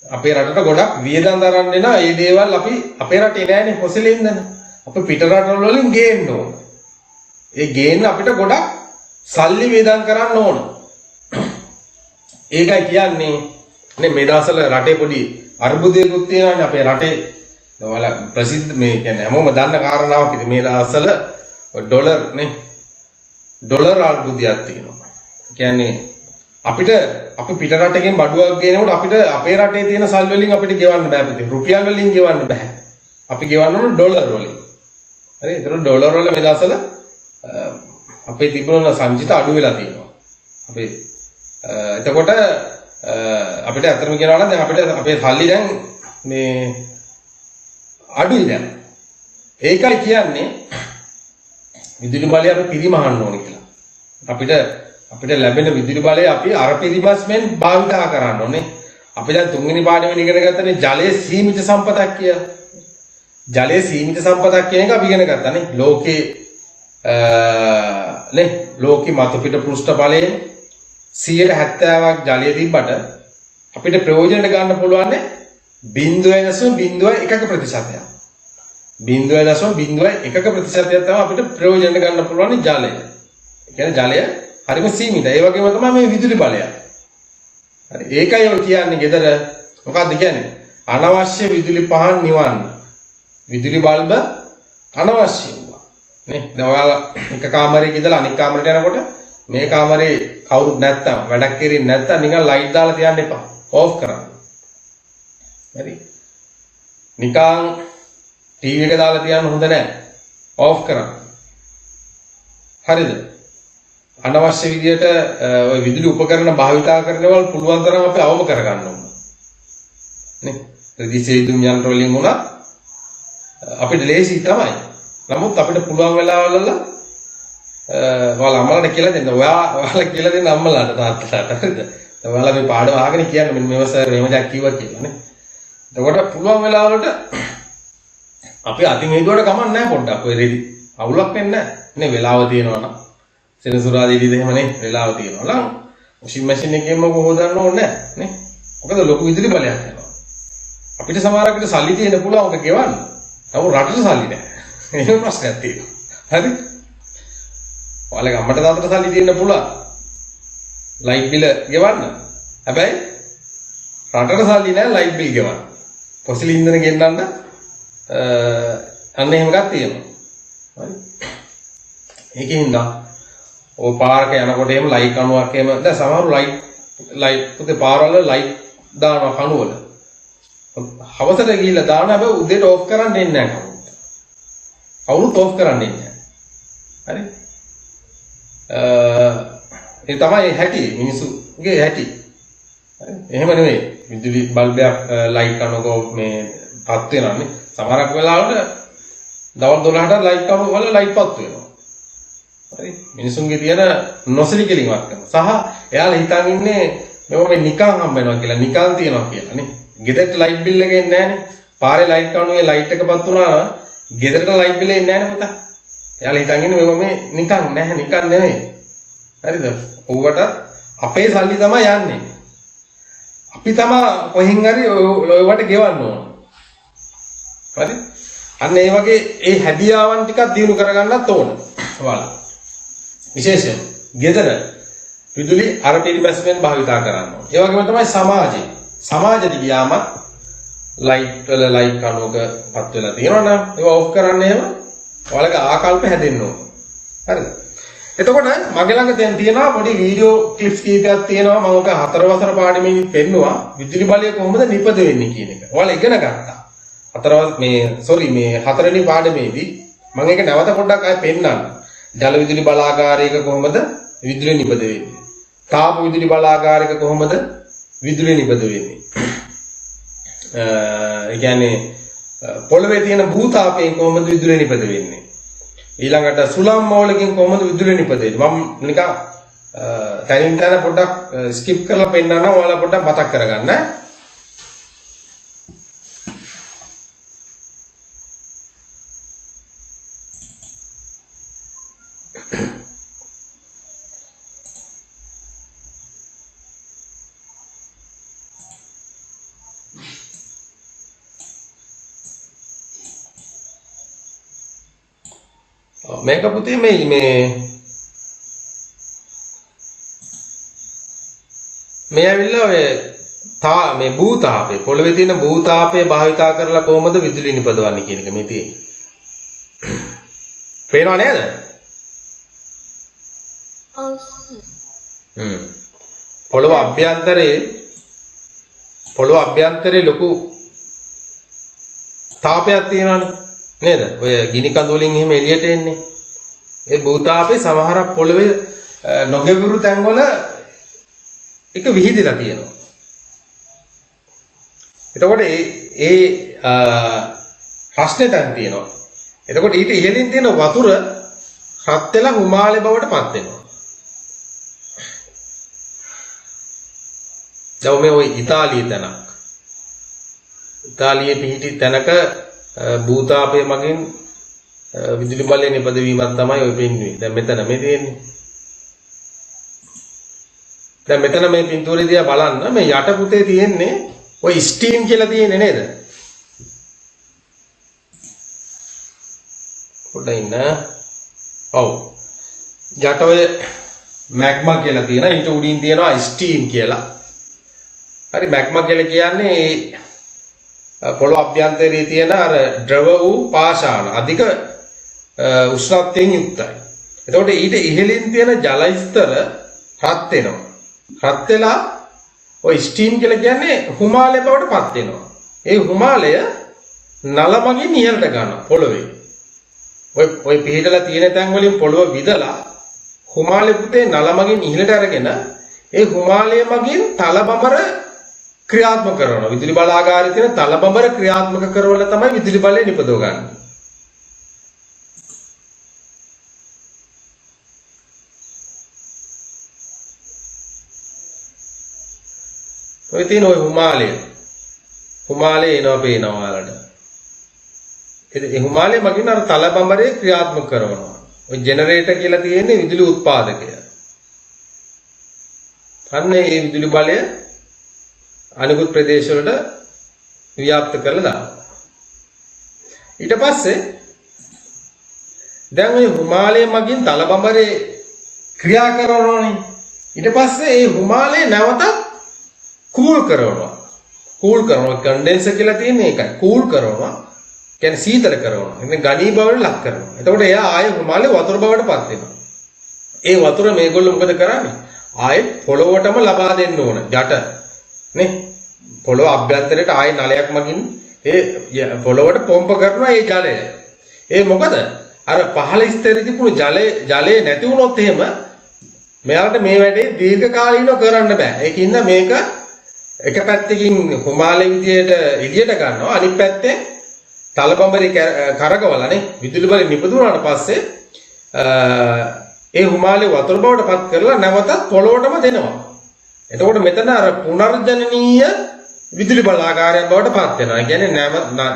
අපේ රටට ගොඩක් වියදම් දරන්න වෙනවා. මේ දේවල් අපි අපේ රටේ නෑනේ පොසිල ඉන්ධන. අපි පිට රටවල වලින් ගේන්න ඕන. ඒ ගේන්න අපිට ගොඩක් සල්ලි වේදම් කරන්න ඕන. ඒකයි කියන්නේ නේ මේ දවස්වල රටේ පොඩි අර්බුදයක්ත් තියෙනවානේ අපේ රටේ. ඔයාලා ප්‍රසිද්ධ මේ කියන්නේ හැමෝම දන්න කාරණාවක් ඉතින් මේ දවස්වල ඩොලර් නේ ඩොලර් අර්බුදයක් තියෙනවා. කියන්නේ අපිට අපි පිට රටකින් බඩුවක් ගේනකොට අපිට අපේ රටේ තියෙන සල්ලි වලින් අපිට ගෙවන්න බෑ පුතේ. රුපියල් වලින් ගෙවන්න බෑ. අපි ගෙවන්න ඕන ඩොලර් වලින්. හරි ඒතර ඩොලර් වල මේ දවස්වල අපේ තිබුණ සංචිත අඩු වෙලා තියෙනවා. අපේ එතකොට අපිට අතරම කියනවා නම් දැන් අපිට අපේ සල්ලි දැන් මේ අඩුයි දැන්. ඒකයි කියන්නේ විදුලි බලය අපි පිරිමහන්න ඕනේ කියලා. අපිට ලැබෙන විදුලි බලය අපි අර පිරිමස්මෙන් භාවිතා කරන්න ඕනේ. අපි දැන් 3 වෙනි පාඩමේ ඉගෙන ගත්තනේ ජලයේ සීමිත සම්පතක් කියලා. ජලයේ සීමිත සම්පතක් කියන එක අපි ඉගෙන ගත්තා නේ. ලෝකේ මතු පිට පෘෂ්ඨ බලයේ 70%ක් ජලය තිබ්බට අපිට ප්‍රයෝජනට ගන්න පුළුවන් 0.01%. 0.01% තමයි අපිට ප්‍රයෝජනට ගන්න පුළුවන් ජලය. ඒ කියන්නේ ජලය හරිම සීමිතයි. ඒ වගේම තමයි මේ විදුලි බලය. හරි ඒකයි ඔය කියන්නේ ගෙදර මොකක්ද කියන්නේ? අනවශ්‍ය විදුලි පහන් නිවන්න. විදුලි බල්බ අනවශ්‍ය වුණා. නේ? දැන් ඔයාලා එක කාමරයක ඉඳලා අනිත් කාමරයට යනකොට මේ කාමරේ කවුරුත් නැත්තම් වැඩක් කරන්නේ නැත්තම් නිකන් ලයිට් දාලා තියන්න එපා. ඕෆ් කරන්න. හරි. නිකන් ටීවී එක දාලා තියන්න හොඳ නැහැ. ඕෆ් කරන්න. හරිද? අනවශ්‍ය විදියට ওই විදුලි උපකරණ භාවිතා කරනවල් පුළුවන් තරම් අපි අවම කරගන්න ඕන. නේ? රිදිසේදුම් යන්ත්‍ර වලින් උනත් අපිට ලේසි තමයි. නමුත් අපිට පුළුවන් වෙලාවවල ඔයාලා අම්මලාට කියලා දෙන්න. ඔයාලා කියලා දෙන්න අම්මලාට තාත්තලාට. හරිද? දැන් ඔයාලා මේ පාඩම අහගෙන කියන්නේ මෙන්න මේව සර් මෙහෙම දෙයක් කිව්වා කියලා නේ. එතකොට පුළුවන් වෙලාවලට අපි අතින් හේතුවට කමක් නැහැ පොඩ්ඩක් ඔය රෙදි. අවුලක් වෙන්නේ නැහැ. නේ වෙලාව තියෙනවා නම්. සෙනසුරාදීදී එහෙමනේ වෙලාව තියෙනවා. ලං වොෂින් මැෂින් එකෙන්ම හොදන්න ඕනේ නැහැ නේ. මොකද ලොකු විදුලි බලයක් යනවා. අපිට සමහරකට සල්ලි තියෙන පුළුවන් ඔක ගෙවන්න. නමුත් රටට සල්ලි නැහැ. එහෙම ප්‍රශ්නයක් තියෙනවා. හරි? ඔයාලගේ අම්මට තාත්තට සල්ලි තියෙන්න පුළුවන්. ලයිට් බිල ගෙවන්න. හැබැයි රටට සල්ලි නැහැ ලයිට් බිල් ගෙවන්න. පොසිල් ඉන්ධන ගෙන්නන්න අන්න එහෙම එකක් තියෙනවා. හරි? ඒකෙන්ද ඔය පාරක යනකොට එහෙම ලයිට් කණුවක් එහෙම දැන් සමහරු ලයිට් පුතේ පාරවල ලයිට් දානවා කණුවල. හවසට ගිහිල්ලා දාන හැබැයි උදේට ඕෆ් කරන්න දෙන්නේ නැහැ කවුරුත්. කවුරුත් ඕෆ් කරන්න දෙන්නේ නැහැ. හරි? ඒ තමයි හැටි මිනිසුගේ හැටි. හරි? එහෙම නෙමෙයි. විදුලි බල්බයක් ලයිට් කනකො මේ පත් වෙනවානේ. සමහරක් වෙලාවට දවල් 12ට ලයිට් කනකො වල ලයිට් පත් වෙනවා. හරි? මිනිසුන්ගේ තියෙන නොසලිකලිමක් කරනවා. සහ එයාලා හිතන් ඉන්නේ මේවා මේ නිකන් හම්බ වෙනවා කියලා. නිකන් තියනවා කියලා නේ. ගෙදරට ලයිට් බිල් එක එන්නේ නැහනේ. පාරේ ලයිට් කනුවේ ලයිට් එක පත් වුණා නම් ගෙදරට ලයිට් බිල් එන්නේ නැහනේ පුතා. එයාලා හිතන් ඉන්නේ මේවා මේ නිකන් නැහැ නිකන් නෙමෙයි. හරිද? ඔව්වට අපේ සල්ලි තමයි යන්නේ. අපි තමයි කොහෙන් හරි ඔයවට ගෙවන්න ඕන. හරි? අන්න ඒ වගේ ඒ හැදියාවන් ටිකක් දිනු කරගන්නත් ඕන. ඔයාලා. විශේෂයෙන් ගෙදර විදුලි අර පිළිබැස්මෙන් භාවිතා කරන්න ඕන. ඒ වගේම තමයි සමාජයේ. සමාජෙදි ගියාම ලයිට් වල ලයිට් කණුවක පත් වෙලා තියෙනවා නම් ඒවා ඔෆ් කරන්න එහෙම ඔයාලගේ ආකල්ප හැදෙන්න ඕන. හරිද? එතකොට මගේ ළඟ දැන් තියෙනවා පොඩි වීඩියෝ ක්ලිප්ස් කීපයක් තියෙනවා මම ඔක 4 වසර පාඩමේදී පෙන්නුවා විදුලි බලය කොහොමද නිපද වෙන්නේ කියන එක. ඔයාලා ඉගෙන ගත්තා. 4 වෙනි පාඩමේදී මම ඒක නැවත පොඩ්ඩක් ආයෙ පෙන්නන්න. ජල විදුලි බලාගාරයක කොහොමද විදුලිය නිපද වෙන්නේ? තාප විදුලි බලාගාරයක කොහොමද විදුලිය නිපද වෙන්නේ? ඒ කියන්නේ පොළවේ තියෙන භූතාපයෙන් කොහොමද විදුලිය නිපද වෙන්නේ? ඊළඟට සුළං මෝලකින් කොහොමද විදුලිය නිපද වෙන්නේ? මම නිකන් තනින් තන පොඩ්ඩක් ස්කිප් කරලා පෙන්නන්න ඔයාලා පොඩ්ඩක් මතක් කරගන්න. මේක පුතේ මේ ඇවිල්ලා ඔය මේ භූතාපේ පොළවේ තියෙන භූතාපේ භාවිතා කරලා කොහොමද විදුලිය නිපදවන්නේ කියන එක මේ තියෙන්නේ. පේනව නේද? ඔව්. පොළව අභ්‍යන්තරේ ලොකු තාපයක් තියෙනවනේ. නේද? ඔය ගිනි කඳු වලින් එහෙම එළියට එන්නේ. ඒ භූතාපේ සමහරක් පොළවේ නොගැඹුරු තැන්වල එක විහිදලා තියෙනවා. එතකොට ඒ ප්‍රශ්නේ දැන් තියෙනවා. එතකොට ඊට ඉහළින් තියෙන වතුර රත් වෙලා හිමාලය බවට පත් වෙනවා. දැන් මේ ওই ඉතාලියේ තැනක්. ඉතාලියේ පිහිටි තැනක භූතාපය මගින් විදුලි බලය නිපදවීමක් තමයි ඔය පෙන්වන්නේ. දැන් මෙතන මේ තියෙන්නේ. දැන් මෙතන මේ පින්තූරය දිහා බලන්න මේ යට පුතේ තියෙන්නේ ඔය ස්ටීම් කියලා තියෙන්නේ නේද? පොඩ්ඩක් ඉන්න. ඔව්. යට ඔය මැග්මා කියලා තියෙනවා. ඊට උඩින් තියෙනවා ස්ටීම් කියලා. හරි මැග්මා කියලා කියන්නේ පොළොව අභ්‍යන්තරයේ තියෙන අර ද්‍රව වූ පාෂාණ අධික උෂ්ණත්වයෙන් යුක්තයි. එතකොට ඊට ඉහළින් තියෙන ජල ස්තර රත් වෙනවා. රත් වෙලා ඔය ස්ටීම් කියලා කියන්නේ හිමාලය බවට පත් වෙනවා. ඒ හිමාලය නල මගින් ඉහළට ගන්නවා පොළවේ. ඔය පිහිටලා තියෙන තැන් වලින් පොළව විදලා හිමාලය පුතේ නල මගින් ඉහළට අරගෙන ඒ හිමාලය මගින් තලබඹර ක්‍රියාත්මක කරනවා. විදුලි බලාගාරයේ තියෙන තලබඹර ක්‍රියාත්මක කරවල තමයි විදුලි බලය නිපදව ගන්න. ඔය තියෙන ඔය හිමාලය එනවා පේනවා ඔයාලට. ඒ හිමාලය මගින් අර තල බඹරේ ක්‍රියාත්මක කරනවා. ඔය ජෙනරේටර් කියලා තියෙන්නේ විදුලි උත්පාදකය. අන්න ඒ විදුලි බලය අනිකුත් ප්‍රදේශ වලට ව්‍යාප්ත කරලා දානවා. ඊට පස්සේ දැන් මේ හිමාලය මගින් තල බඹරේ ක්‍රියා කරනවානේ. ඊට පස්සේ මේ හිමාලය නැවත කූල් කරනවා. කන්ඩෙන්සර් කියලා තියෙන්නේ ඒකයි. කූල් කරනවා. කියන්නේ සීතල කරනවා. එන්නේ ඝනීභවයට ලක් කරනවා. එතකොට එයා ආයේ හිමාලය වතුර බවට පත් වෙනවා. ඒ වතුර මේගොල්ලෝ මොකද කරන්නේ? ආයේ පොළොවටම ලබා දෙන්න ඕන. යට නේ? පොළොව අභ්‍යන්තරයට ආයේ නලයක් මගින් ඒ පොළොවට පොම්ප කරනවා ඒ ජලය. ඒ මොකද? අර පහළ ස්තරේ තිබුණු ජලය නැති වුණොත් එහෙම මෙයාලට මේ වැඩේ දීර්ඝ කාලීනව කරන්න බෑ. ඒකින්ද මේක එක පැත්තකින් හිමාලය විදියට එළියට ගන්නවා. අනිත් පැත්තෙන් තලබඹරේ කරකවලානේ විදුලි බලය නිපදුනාට පස්සේ ඒ හිමාලය වතුර බවට පත් කරලා නැවත පොළොවටම දෙනවා. එතකොට මෙතන අර පුනර්ජනනීය විදුලි බලාගාරයක් බවට පත් වෙනවා. ඒ කියන්නේ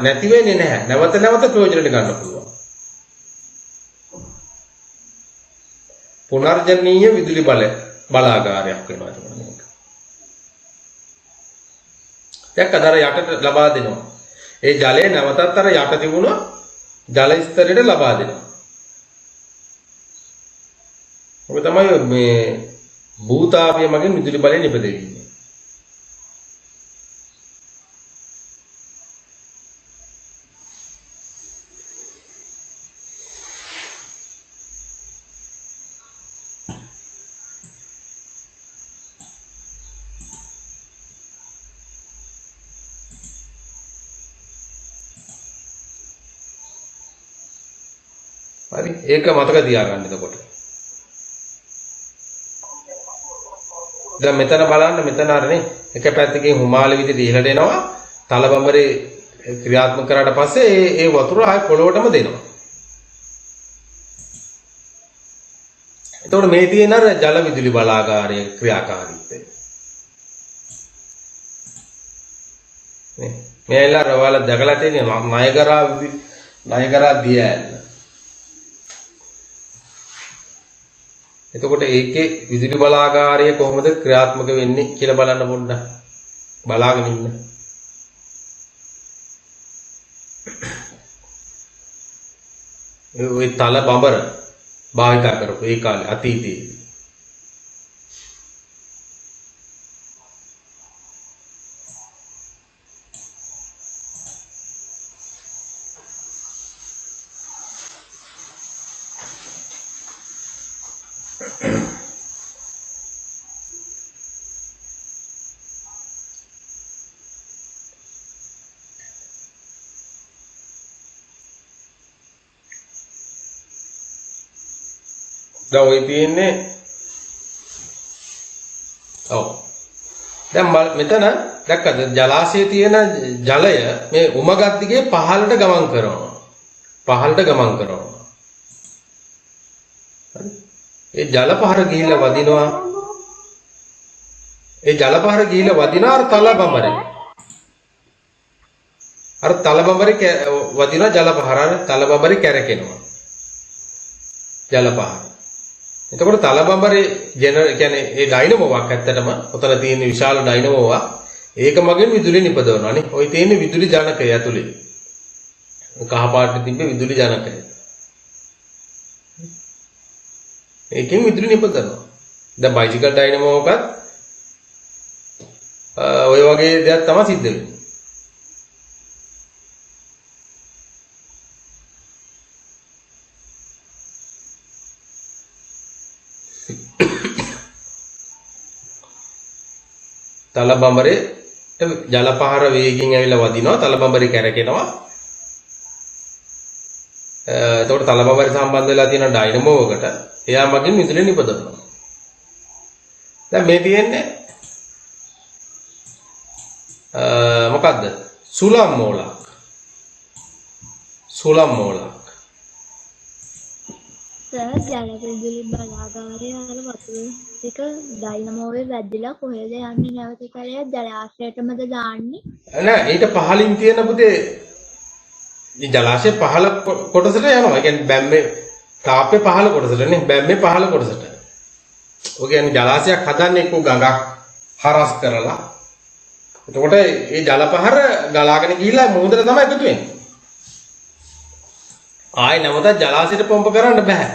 නැති වෙන්නේ නැහැ. නැවත ප්‍රයෝජනට ගන්න පුළුවන්. පුනර්ජනනීය විදුලි බලාගාරයක් වෙනවා එතකොට මේක. දැක්කද අර යටට ලබා දෙනවා. ඒ ජලය නැවතත් අර යට තිබුණ ජල ස්තරයට ලබා දෙනවා. ඔබ තමයි මේ භූතාපය මගින් විදුලි බලය නිපදෙන්නේ. හරි ඒක මතක තියාගන්න එතකොට. දැන් මෙතන බලන්න මෙතන අරනේ එක පැත්තකින් හිමාලය විදිහට ඉහළට එනවා තලබඹරේ ක්‍රියාත්මක කරාට පස්සේ ඒ වතුර ආය පොළොවටම දෙනවා. එතකොට මේ තියෙන අර ජල විදුලි බලාගාරයේ ක්‍රියාකාරීත්වය. මේ ඇයිලා රවල දැකලා තියෙන නයගරා දිය ඇල්ල. එතකොට ඒකේ විදුලි බලාගාරය කොහොමද ක්‍රියාත්මක වෙන්නේ කියලා බලන්න පොඩ්ඩක් බලාගෙන ඉන්න. ඒ තල බඹර භාවිත කරපු ඒ කාලේ අතීතයේ දැන් ඔය තියෙන්නේ දැන් මෙතන දැක්කද ජලාශයේ තියෙන ජලය මේ උමගත් දිගේ පහළට ගමන් කරනවා. හරි. ඒ ජල පහර ගිහිල්ලා වදිනවා. අර තල බඹරේ. වදිනවා ජල පහර. තල බඹරේ කැරකෙනවා. ජල පහර. එතකොට තලබඹරේ කියන්නේ ඒ ඩයිනමෝවක් ඇත්තටම ඔතන තියෙන විශාල ඩයිනමෝවක් ඒක මගින් විදුලි නිපදවනවා නේ. ওই තියෙන විදුලි ජනකය ඇතුලේ. කහ පාටට තිබ්බ විදුලි ජනකය. ඒකෙන් විදුලි නිපදවනවා. දැන් බයිසිකල් ඩයිනමෝකත් ඔය වගේ දෙයක් තමයි සිද්ධ වෙන්නේ. තලබඹරේ ජල පහර වේගින් ඇවිල්ලා වදිනවා තලබඹරේ කැරකෙනවා. එතකොට තලබඹරේ සම්බන්ධ වෙලා තියෙන ඩයිනමෝවකට එයා මගින් විදුලි නිපදවනවා. දැන් මේ තියෙන්නේ මොකද්ද? සුලම් මෝලක්. සර් ජල විදුලි බලාගාරය අර වතුර ටික ඩයිනමෝවේ වැදිලා කොහෙද යන්නේ නැවත කරේ ජලාශයටමද දාන්නේ? නෑ ඊට පහලින් තියෙන පුතේ මේ ජලාශය පහළ කොටසට යනවා. ඒ කියන්නේ බැම්මේ තාප්පේ පහළ කොටසටනේ බැම්මේ පහළ කොටසට. ඔය කියන්නේ ජලාශයක් හදන්නේ එක්ක ගඟක් හරස් කරලා. එතකොට මේ ජල පහර ගලාගෙන ගිහිල්ලා මුහුදට තමයි එකතු වෙන්නේ. ආයෙ නැවත ජලාශයට පොම්ප කරන්න බෑ.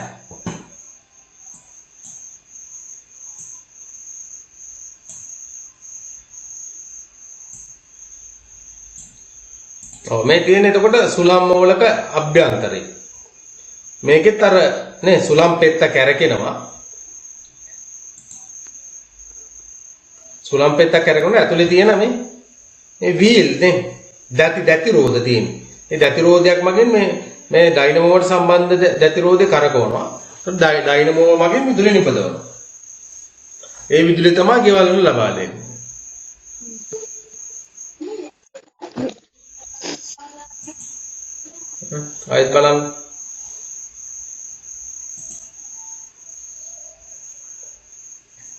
ඔව් මේ තියෙන්නේ එතකොට සුළං මූලක අභ්‍යන්තරේ. මේකෙත් අර නේ සුළං පෙත්ත කැරකෙනවා. සුළං පෙත්ත කැරකෙන ඇතුලේ තියෙන මේ වීල් නේ දැති රෝධ තියෙන්නේ. මේ දැති රෝධයක් මගින් මේ ඩයිනමෝවට සම්බන්ධ දැති රෝධේ කරකවනවා. ඩයිනමෝ මගින් විදුලිය නිපදවනවා. ඒ විදුලිය තමයි ගෙවල් වල ලබා දෙන්නේ. ආයෙත් බලන්න.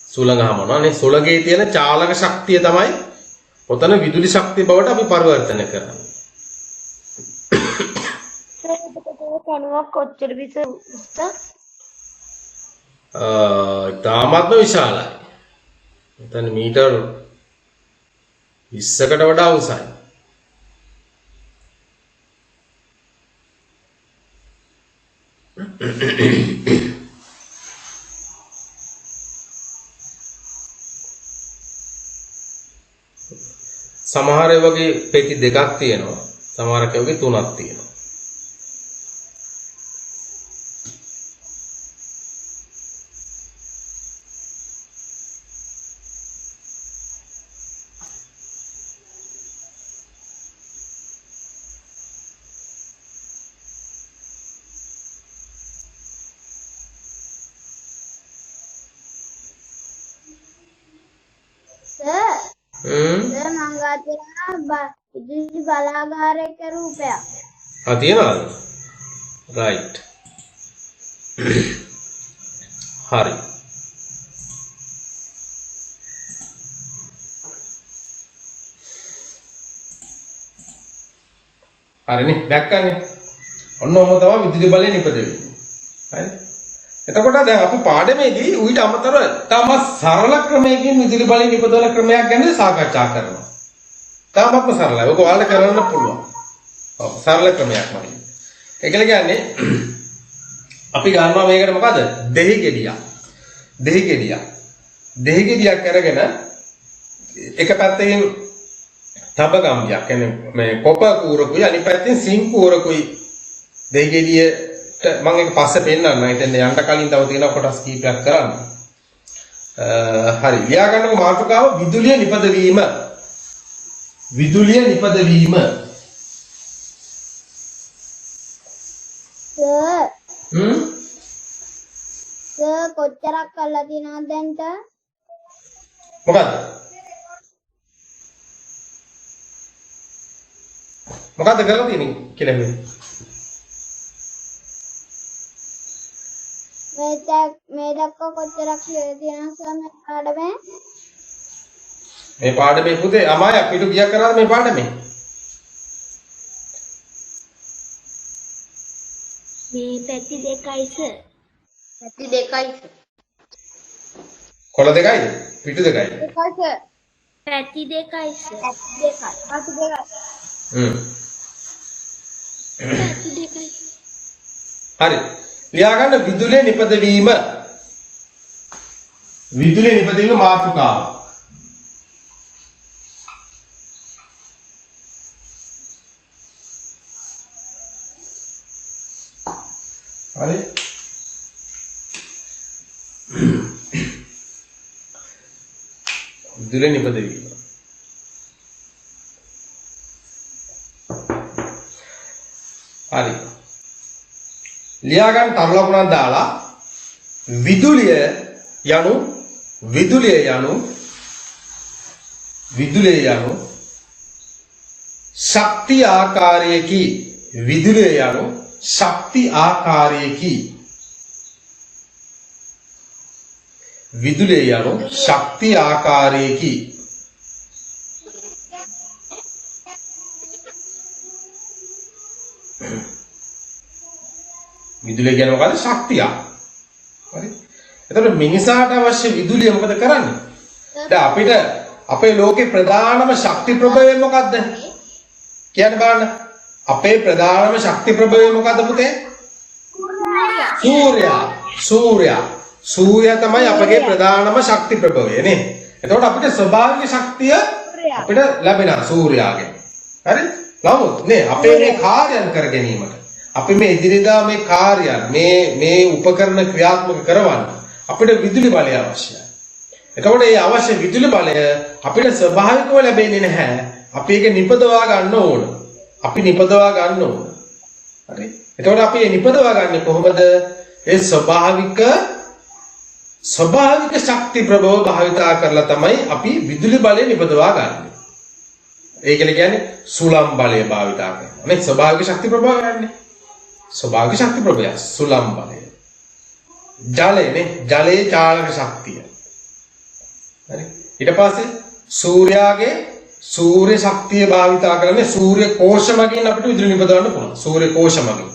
සුළඟ හමනවානේ. සුළඟේ තියෙන චාලක ශක්තිය තමයි ඔතන විදුලි ශක්තිය බවට අපි පරිවර්තනය කරන්නේ. කණුවක් කොච්චර විසුද්ද? තාමත්ම විශාලයි. එතන මීටර් 20කට වඩා උසයි. සමහර වගේ පෙති දෙකක් තියෙනවා. සමහර කවගේ තුනක් තියෙනවා. විදුලි බලාගාරයක රූපයක්. තියෙනවද? රයිට්. හරි. හරිනේ දැක්කනේ. ඔන්න ඔහොම තමයි විදුලි බලය නිපදෙන්නේ. හරි. එතකොට දැන් අපි පාඩමේදී ඌට අමතරව තම සරල ක්‍රමයකින් විදුලි බලය නිපදවන ක්‍රමයක් ගැන සාකච්ඡා කරනවා. තාමත්ම සරලයි. ඔක ඔයාලට කරන්න පුළුවන්. ඔව් සරල ක්‍රමයක් වගේ. ඒකල කියන්නේ අපි ගන්නවා මේකට මොකද? දෙහි ගෙඩියක්. දෙහි ගෙඩියක් අරගෙන එක පැත්තකින් තබ ගම්බියක්. කියන්නේ මේ කොප කූරකුයි අනිත් පැත්තෙන් සිං කූරකුයි දෙහි ගෙඩියට මම ඒක පස්සේ පෙන්නන්නම්. ඉතින් යන්න කලින් තව තියෙන කොටස් කීපයක් කරන්න. හරි. ලියා ගන්නකො මාතෘකාව විදුලිය නිපදවීම. විදුලිය නිපදවීම. සර් කොච්චරක් කරලා තියෙනවද දැන්ට? මොකද්ද? මොකද්ද කරලා තියෙන්නේ කියලා හෙව්වේ? මේ දක්වා කොච්චරක් කියලා තියෙනවද සර් මේ පාඩමේ? මේ පාඩමේ පුතේ අමාය අපිට ගියක් කරාද මේ පාඩමේ? මේ පැති දෙකයි සර්. පැති දෙකයි සර්. කොළ දෙකයිද? පිටු දෙකයිද? දෙකයි සර්. පැති දෙකයි සර්. පැති දෙකයි. පැති දෙකයි. හරි. ලියා ගන්න විදුලිය නිපදවීම. විදුලිය නිපදවීම මාතෘකාව. හරි. විදුලිය නිපදවීම. හරි. ලියා ගන්න තරු ලකුණක් දාලා විදුලිය යනු ශක්ති ආකාරයකි. විදුලිය යනු ශක්ති ආකාරයකි. විදුලිය යනු ශක්ති ආකාරයකි. විදුලිය කියන්නේ මොකද? ශක්තියක්. හරි. එතකොට මිනිසාට අවශ්‍ය විදුලිය මොකද කරන්නේ? දැන් අපිට අපේ ලෝකේ ප්‍රධානම ශක්ති ප්‍රභවය මොකද්ද? කියන්න බලන්න. අපේ ප්‍රධානම ශක්ති ප්‍රභවය මොකද්ද පුතේ? සූර්යයා තමයි අපගේ ප්‍රධානම ශක්ති ප්‍රභවය නේ. එතකොට අපිට ස්වභාවික ශක්තිය අපිට ලැබෙනවා සූර්යාගෙන්. හරි? නමුත් නේ අපේ මේ කාර්යයන් කර ගැනීමට අපි මේ ඉදිරියදා මේ කාර්යයන් මේ උපකරණ ක්‍රියාත්මක කරවන්න අපිට විදුලි බලය අවශ්‍යයි. එතකොට මේ අවශ්‍ය විදුලි බලය අපිට ස්වභාවිකව ලැබෙන්නේ නැහැ. අපි ඒක නිපදවා ගන්න ඕන. හරි? එතකොට අපි මේ නිපදවා ගන්න කොහොමද? ඒ ස්වභාවික ශක්ති ප්‍රභව භාවිතා කරලා තමයි අපි විදුලි බලය නිපදවා ගන්න. ඒ කියන්නේ සුලම් බලය භාවිතා කරනවා. නේ ස්වභාවික ශක්ති ප්‍රභව ගන්නනේ. ස්වභාවික ශක්ති ප්‍රභවය සුලම් බලය. ජලයේ චාලක ශක්තිය. හරි? ඊට පස්සේ සූර්යාගේ සූර්ය ශක්තිය භාවිතා කරන්නේ සූර්ය කෝෂ මගින් අපිට විදුලි නිපදවන්න පුළුවන්. සූර්ය කෝෂ මගින්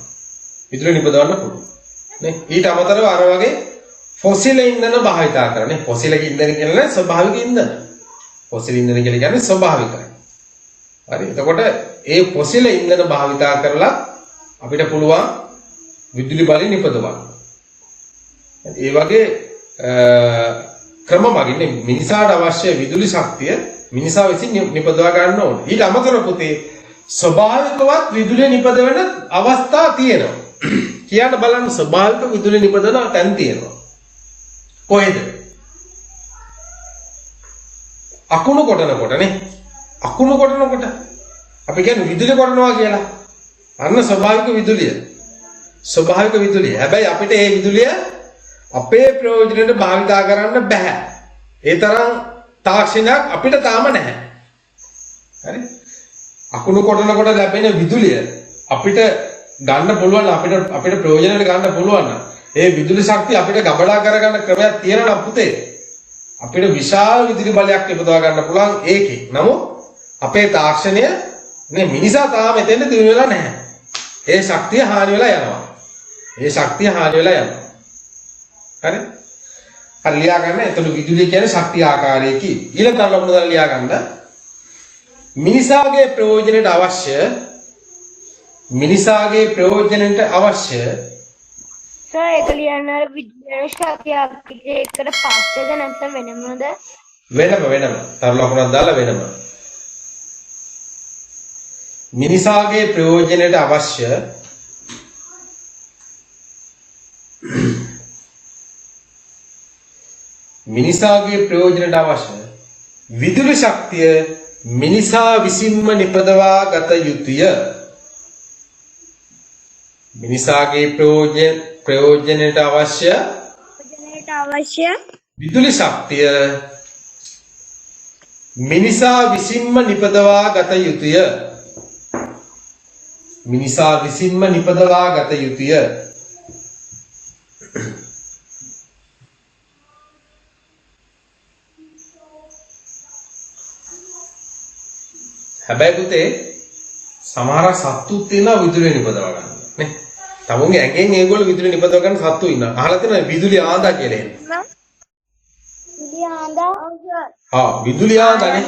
විදුලි නිපදවන්න පුළුවන්. නේ ඊට අමතරව අර වගේ ෆොසිල් ඉන්ධන භාවිතා කරන්නේ. ෆොසිල් ඉන්ධන කියන්නේ ස්වභාවික ඉන්ධන. ෆොසිල් ඉන්ධන කියන්නේ ස්වභාවිකයි. හරි. එතකොට ඒ ෆොසිල් ඉන්ධන භාවිතා කරලා අපිට පුළුවන් විදුලි බලය නිපදවන්න. ඒ වගේ ක්‍රම මගින් මිනිසාට අවශ්‍ය විදුලි ශක්තිය මිනිසා විසින් නිපදවා ගන්න ඕනේ. ඊට අමතරව පුතේ ස්වභාවිකවත් විදුලිය නිපදවන අවස්ථා තියෙනවා. කියන්න බලන්න ස්වභාවික විදුලිය නිපදවන තැන් තියෙනවා. කොහෙද? අකුණු කොටනකොටනේ. අකුණු කොටනකොට අපි කියන්නේ විදුලිය කොටනවා කියලා. අන්න ස්වභාවික විදුලිය. හැබැයි අපිට මේ විදුලිය අපේ ප්‍රයෝජනෙට භාවිතා කරන්න බෑ. ඒ තරම් තාක්ෂණයක් අපිට තාම නැහැ. හරි? අකුණු කොටනකොට ලැබෙන විදුලිය අපිට ගන්න පුළුවන් අපිට ප්‍රයෝජනෙට ගන්න පුළුවන් නම් ඒ විදුලි ශක්තිය අපිට ගබඩා කරගන්න ක්‍රමයක් තියෙනවා පුතේ. අපිට විශාල විදුලි බලයක් නිපදවා ගන්න පුළුවන් ඒකේ. නමුත් අපේ තාක්ෂණය මිනිසා තාම එතෙන්ට දිනු වෙලා නැහැ. ඒ ශක්තිය හානි වෙලා යනවා. හරි? හරි ලියා ගන්න. එතන විදුලිය කියන්නේ ශක්තිය ආකාරයකි. ඊළඟ ලකුණ දාලා ලියා ගන්න. මිනිසාගේ ප්‍රයෝජනයට අවශ්‍ය සර් ඒක ලියන්න විද්‍යාන ශක්තිය අපිට එකට පස්සේද නැත්නම් වෙනමද? වෙනම. තර ලකුණක් දාලා වෙනම. මිනිසාගේ ප්‍රයෝජනයට අවශ්‍ය විදුලි ශක්තිය මිනිසා විසින්ම නිපදවා ගත යුතුය. මිනිසාගේ ප්‍රයෝජනයට අවශ්‍ය විදුලි ශක්තිය මිනිසා විසින්ම නිපදවා ගත යුතුය. හැබැයි පුතේ සමහර සත්තු තියෙනවා විදුලිය නිපදවා ගන්න නේ. තමුන්ගේ ඇඟෙන් ඒගොල්ලෝ විදුලිය නිපදව ගන්න සත්තු ඉන්නවා. අහලා තියෙනවා විදුලිය ආන්දා කියලා එහෙම. විදුලිය ආන්දානේ.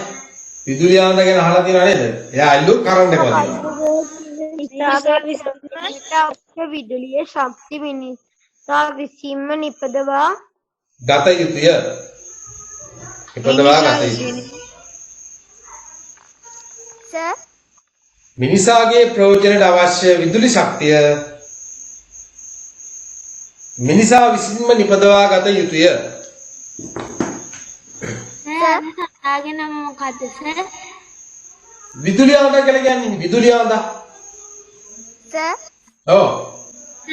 විදුලිය ආන්දා ගැන අහලා තියෙනව නේද? එයා අල්ලු කරන්ට් එක වදිනවා. විදුලිය ශක්ති මිනිසා විසින්ම නිපදවා ගත යුතුය. මිනිසාගේ ප්‍රයෝජනයට අවශ්‍ය විදුලි ශක්තිය මිනිසා විසින්ම නිපදවා ගත යුතුය. ආගේ නම මොකද්ද සර්? විදුලිය ආන්දා කියලා කියන්නේ විදුලිය ආන්දා. සර් ඔව්.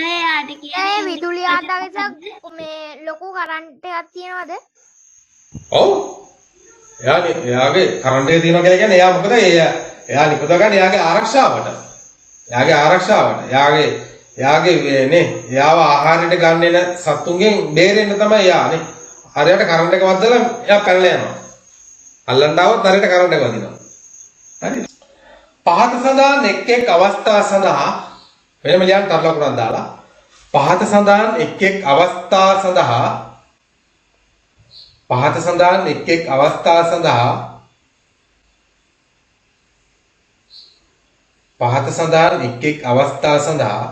ආට කියන්නේ විදුලිය ආදාගෙස මේ ලොකු කරන්ට් එකක් තියෙනවද? ඔව්. එයාගේ කරන්ට් එක තියෙනවා කියලා කියන්නේ එයා මොකද එයා නිපදව ගන්න එයාගේ ආරක්ෂාවට. එයාගේ නේ එයාව ආහාරයට ගන්න එන සත්තුන්ගෙන් බේරෙන්න තමයි එයා නේ අරයට කරන්ට් එක වදලා එයා පැනලා යනවා. අල්ලන්න આવොත් අරයට කරන්ට් එක වදිනවා. හරි. පහත සඳහන් එක් අවස්ථා සඳහා වෙනම ලියන්න තව ලකුණක් දාලා පහත සඳහන් එක් අවස්ථා සඳහා පහත සඳහන් එක් අවස්ථා සඳහා පහත සඳහන් එක් අවස්ථා සඳහා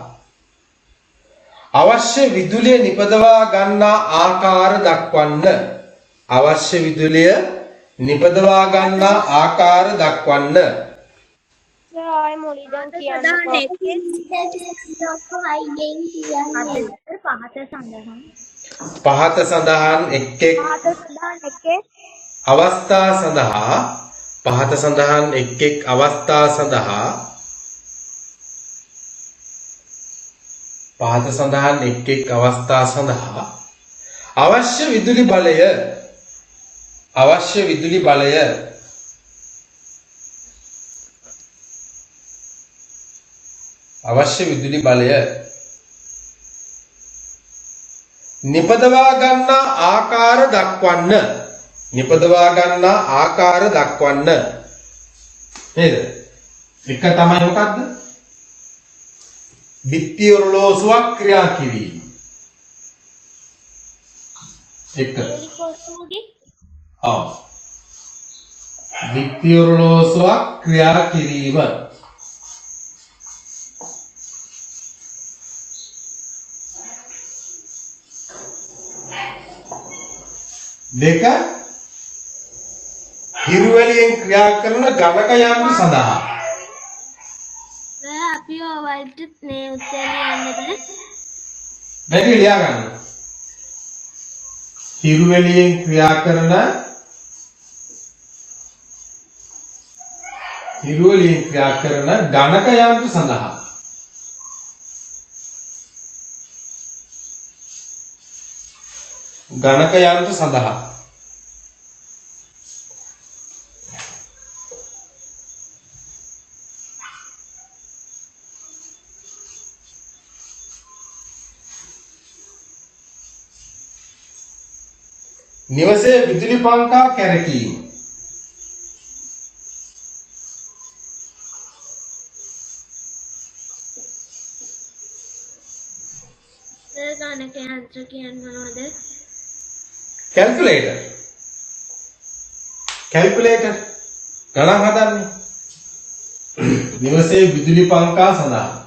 අවශ්‍ය විදුලිය නිපදවා ගන්නා ආකාර දක්වන්න. අවශ්‍ය විදුලිය නිපදවා ගන්නා ආකාර දක්වන්න. සර් ආයි මොලිදන් කියන්න. පහත සඳහන් එක් අවස්ථා සඳහා පහත සඳහන් එක් අවස්ථා සඳහා පහත සඳහන් එක් අවස්ථා සඳහා අවශ්‍ය විදුලි බලය අවශ්‍ය විදුලි බලය අවශ්‍ය විදුලි බලය නිපදවා ගන්නා ආකාර දක්වන්න. නිපදවා ගන්නා ආකාර දක්වන්න. නේද? එක තමයි මොකද්ද? බිත්ති ඔරලෝසුවක් ක්‍රියා කිරීම. එක. ආ. බිත්ති ඔරලෝසුවක් ක්‍රියා කිරීම. දෙක හිරුවැලියෙන් ක්‍රියා කරන ගණක යන්ත්‍ර සඳහා. අපි ඔයාලට මේ උත්තර ලියන්නද? මේක ලියා ගන්න. හිරුවැලියෙන් ක්‍රියා කරන ගණක යන්ත්‍ර සඳහා. ගණක යන්ත්‍ර සඳහා. නිවසේ විදුලි පංකා කැරකීම. ගණක යන්ත්‍ර කියන්නේ මොනවද? Calculator ගණන් හදන්නේ. නිවසේ විදුලි පංකා සඳහා.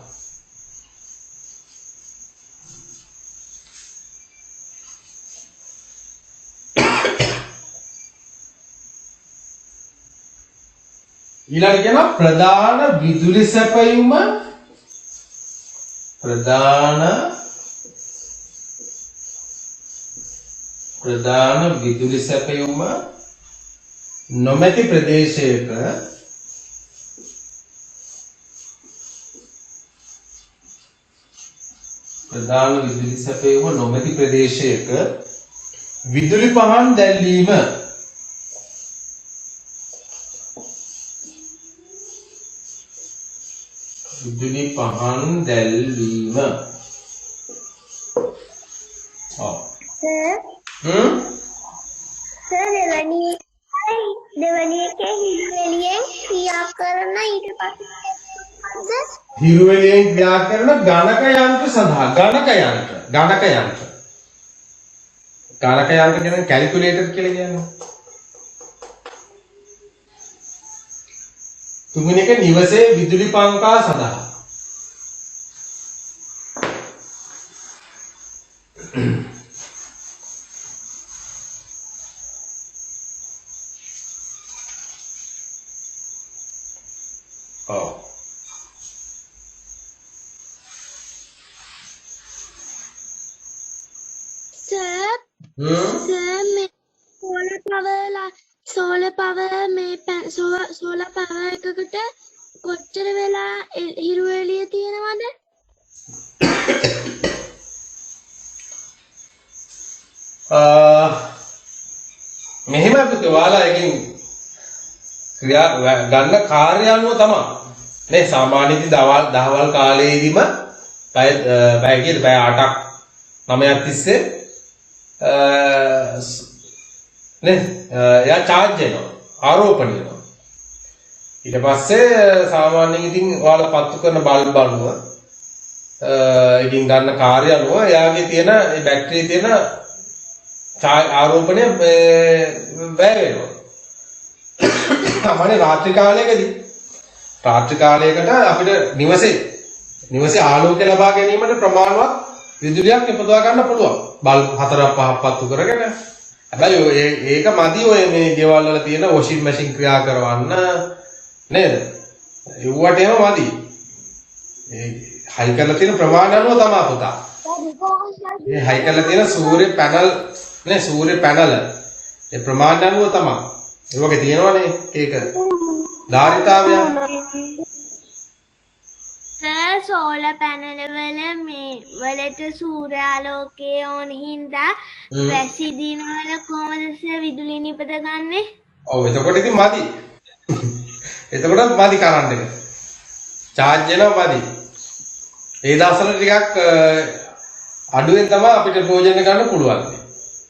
ඊළඟ කියන ප්‍රධාන විදුලි සැපයුම ප්‍රධාන විදුලි සැපයුම නොමැති ප්‍රදේශයක විදුලි පහන් දැල්වීම. සර් දෙවැනි එකේ හිරුවැලියෙන් ක්‍රියා කරන ඊට පස්සේ හිරුවැලියෙන් ක්‍රියා කරන ගණක යන්ත්‍ර සඳහා. ගණක යන්ත්‍ර කියන්නේ කැල්කියුලේටර් කියලා කියන්නේ. තුන්වෙනි එක නිවසේ විදුලි පංකා සඳහා. solar power එකකට කොච්චර වෙලා හිරු එළිය තියෙනවද? මෙහෙම අපිට ඔයාලා එකකින් ක්‍රියා ගන්න කාර්ය අනුව තමයි. නේ සාමාන්‍යයෙන් දහවල් කාලේදීම පැය 8ක් 9ක් තිස්සේ නේ එයා charge වෙනවා ආරෝපණය වෙනවා ඊට පස්සේ සාමාන්‍යයෙන් ඉතින් ඔයාලා පත්තු කරන බල්බ් අණුව ඉතින් ගන්න කාර්ය අණුව එයාගේ තියෙන ඒ බැටරියේ තියෙන ආරෝපණය වැය වෙනවා සාමාන්‍ය රාත්‍රී කාලයකට අපිට නිවසේ ආලෝකය ලබා ගැනීමට ප්‍රමාණවත් විදුලියක් නිපදවා ගන්න පුළුවන්. බල්බ් 4ක් 5ක් පත්තු කරගෙන. හැබැයි ඒක මදි ඔය මේ ගෙවල් වල තියෙන වොෂින් මැෂින් ක්‍රියා කරවන්න නේද? ඒවට එහෙම මදි. ඒ හයි කරලා තියෙන ප්‍රමාණය අනුව තමයි පුතා. මේ හයි කරලා තියෙන සූර්ය පැනල් නේ සූර්ය පැනල ඒ ප්‍රමාණය අනුව තමයි. ඒ වගේ තියෙනවනේ ඒක ධාරිතාවය සෝලර් පැනල වල මේ වලට සූර්යාලෝකයේ ඕන හින්දා වැසි දිනවල කොහොමද විදුලිය නිපදවන්නේ? ඔව් එතකොට ඉතින් මදි. එතකොට මදි කරන්ට් එක. charge වෙනවා මදි. ඒ දවස්වල ටිකක් අඩුවෙන් තමයි අපිට ප්‍රයෝජන ගන්න පුළුවන්.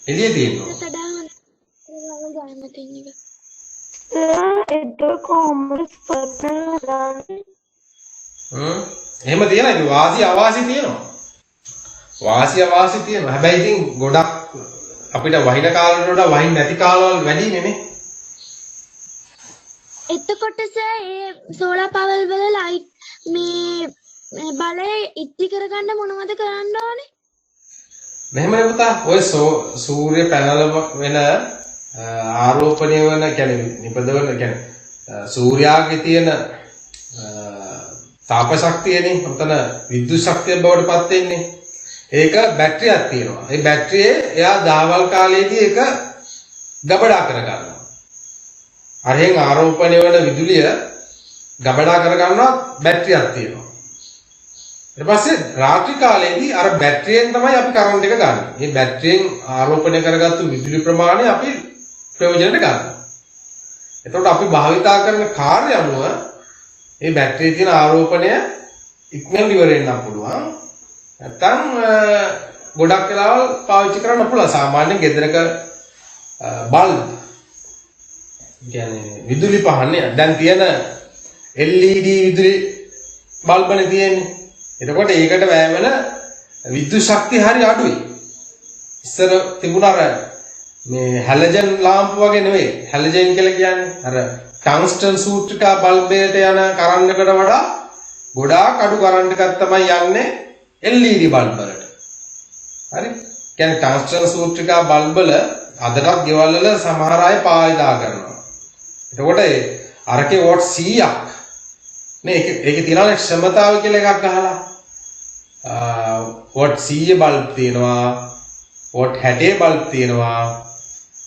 එළිය තියෙනවා. ඒක කොහොමද ස්පර්ශන දාන්නේ? එහෙම තියෙනවා ඉතින් වාසි අවාසි තියෙනවා. වාසි අවාසි තියෙනවා. හැබැයි ඉතින් ගොඩක් අපිට වහින කාලවලට වඩා වහින් නැති කාලවල වැඩිනේ නේ. එතකොට සර් ඒ සෝලාර් පවර් වල ලයිට් මේ බලය ඉති කරගන්න මොනවද කරන්න ඕනේ? මෙහෙමනේ පුතා ඔය සූර්ය පැනල වෙන ආරෝපණය වෙන කියන්නේ නිපදවන කියන්නේ සූර්යාගේ තියෙන තාප ශක්තියනේ උතන විද්‍යුත් ශක්තිය බවට පත් වෙන්නේ. ඒක බැටරියක් තියෙනවා. ඒ බැටරියේ එයා දහවල් කාලයේදී ඒක ගබඩා කරගන්නවා. අරහෙන් ආරෝපණය වෙන විදුලිය ගබඩා කරගන්නවා බැටරියක් තියෙනවා. ඊට පස්සේ රාත්‍රී කාලයේදී අර බැටරියෙන් තමයි අපි කරන්ට් එක ගන්න. මේ බැටරියෙන් ආරෝපණය කරගත්තු විදුලි ප්‍රමාණය අපි ප්‍රයෝජනට ගන්නවා. එතකොට අපි භාවිතා කරන කාර්ය අනුව මේ බැටරියේ තියෙන ආරෝපණය ඉක්මනට ඉවර වෙන්න පුළුවන්. නැත්තම් ගොඩක් වෙලාවල් පාවිච්චි කරන්න පුළුවන්. සාමාන්‍යයෙන් ගෙදරක බල්බ් කියන්නේ විදුලි පහන්නේ දැන් තියෙන LED විදුලි බල්බනේ තියෙන්නේ. එතකොට ඒකට වැය වෙන විද්‍යුත් ශක්තිය හරි අඩුයි. ඉස්සර තිබුණා අර මේ හැලජන් ලාම්පු වගේ නෙවෙයි. හැලජන් කියලා කියන්නේ අර ටංස්ටන් සූත්‍රිකා බල්බයට යන කරන්ට් එකට වඩා ගොඩාක් අඩු කරන්ට් එකක් තමයි යන්නේ LED බල්බ් වලට. හරි? කියන්නේ ටංස්ටන් සූත්‍රිකා බල්බ් වල අදටත් ගෙවල් වල සමහර අය පාවිච්චි කරනවා. එතකොට අරකේ වොට් 100ක් නේ ඒකේ තියෙනවා ක්ෂමතාව කියලා එකක් අහලා. වොට් 100 බල්බ් තියෙනවා. වොට් 60 බල්බ් තියෙනවා.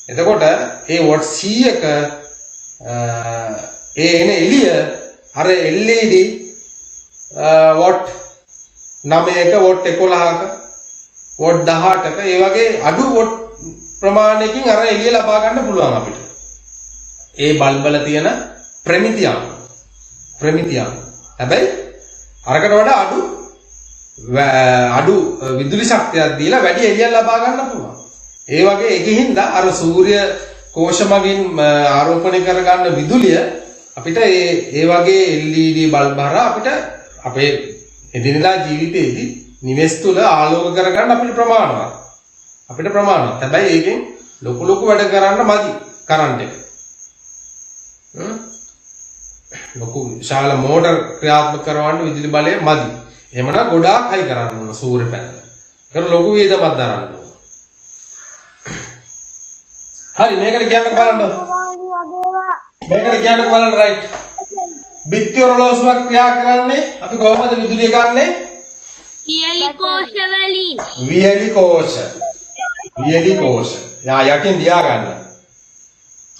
එතකොට ඒ වොට් 100ක ඒ එන එළිය අර LED වොට් 9ක වොට් 11ක වොට් 18ක ඒ වගේ අඩු වොට් ප්‍රමාණයකින් අර එළිය ලබා ගන්න පුළුවන් අපිට. ඒ බල්බ් වල තියෙන ප්‍රමිතියන්. හැබැයි අරකට වඩා අඩු විදුලි ශක්තියක් දීලා වැඩි එළියක් ලබා ගන්න පුළුවන්. ඒ වගේ එකකින්ද අර සූර්ය කෝෂ මගින් ආරෝපණය කරගන්න විදුලිය අපිට ඒ වගේ LED බල්බ් හරහා අපිට අපේ එදිනෙදා ජීවිතයේදී නිවෙස් තුල ආලෝක කරගන්න අපිට ප්‍රමාණවත්. හැබැයි ඒකෙන් ලොකු වැඩ කරන්න මදි කරන්ට් එක. ලොකු විශාල මෝටර් ක්‍රියාත්මක කරවන්න විදුලි බලය මදි. එහෙමනම් ගොඩාක් හයි කරන්න ඕන සූර්ය පැනල. ඒක ලොකු වේදමක් දරන්න ඕන. හරි මේකට කියන්න බලන්න. රයිට්. බිත්ති ඔරලෝසුවක් ක්‍රියා කරන්නේ අපි කොහොමද විදුලිය ගන්නෙ? වියලි කෝෂ වලින්. වියලි කෝෂ. යා යකින් ලියා ගන්න.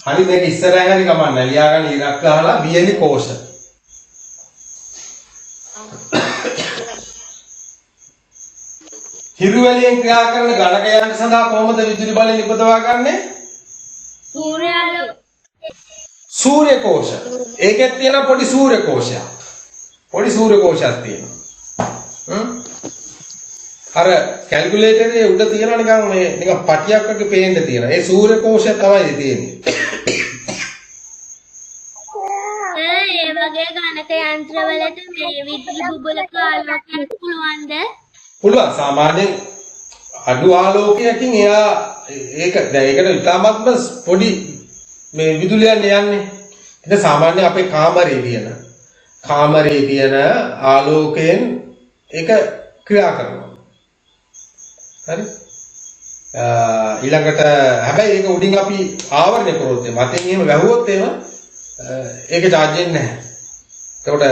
හරි මේක ඉස්සරහින් හරි කමන්න. ලියා ගන්න ඉරක් ගහලා වියලි කෝෂ. හිරු වලින් ක්‍රියා කරන ගණක යන්ත්‍ර සඳහා කොහොමද විදුලි බලය නිපදවා ගන්නෙ? සූර්ය කෝෂ. ඒකෙත් තියෙන පොඩි සූර්ය කෝෂයක් තියෙනවා. අර කැල්කියුලේටරේ උඩ තියෙනවා නිකන් මේ නිකන් පටියක් වගේ පේන්න තියෙනවා. ඒ සූර්ය කෝෂය තමයි තියෙන්නේ. ඒ වගේ ගණක යන්ත්‍රවලට මේ විදුලි බුබුලක ආලෝකයක් පුළුවන්ද? පුළුවන්. සාමාන්‍යයෙන් අඩු ආලෝකයකින් එයා ඒක දැන් ඒකට ඉතාමත්ම පොඩි මේ විදුලියක් යන්නේ. ඒක සාමාන්‍ය අපේ කාමරේ තියෙන ආලෝකයෙන් ඒක ක්‍රියා කරනවා. හරි? ඊළඟට හැබැයි ඒක උඩින් අපි ආවරණය කරොත් මතින් එහෙම වැහුවොත් එහෙම ඒක charge වෙන්නේ නැහැ. ඒකට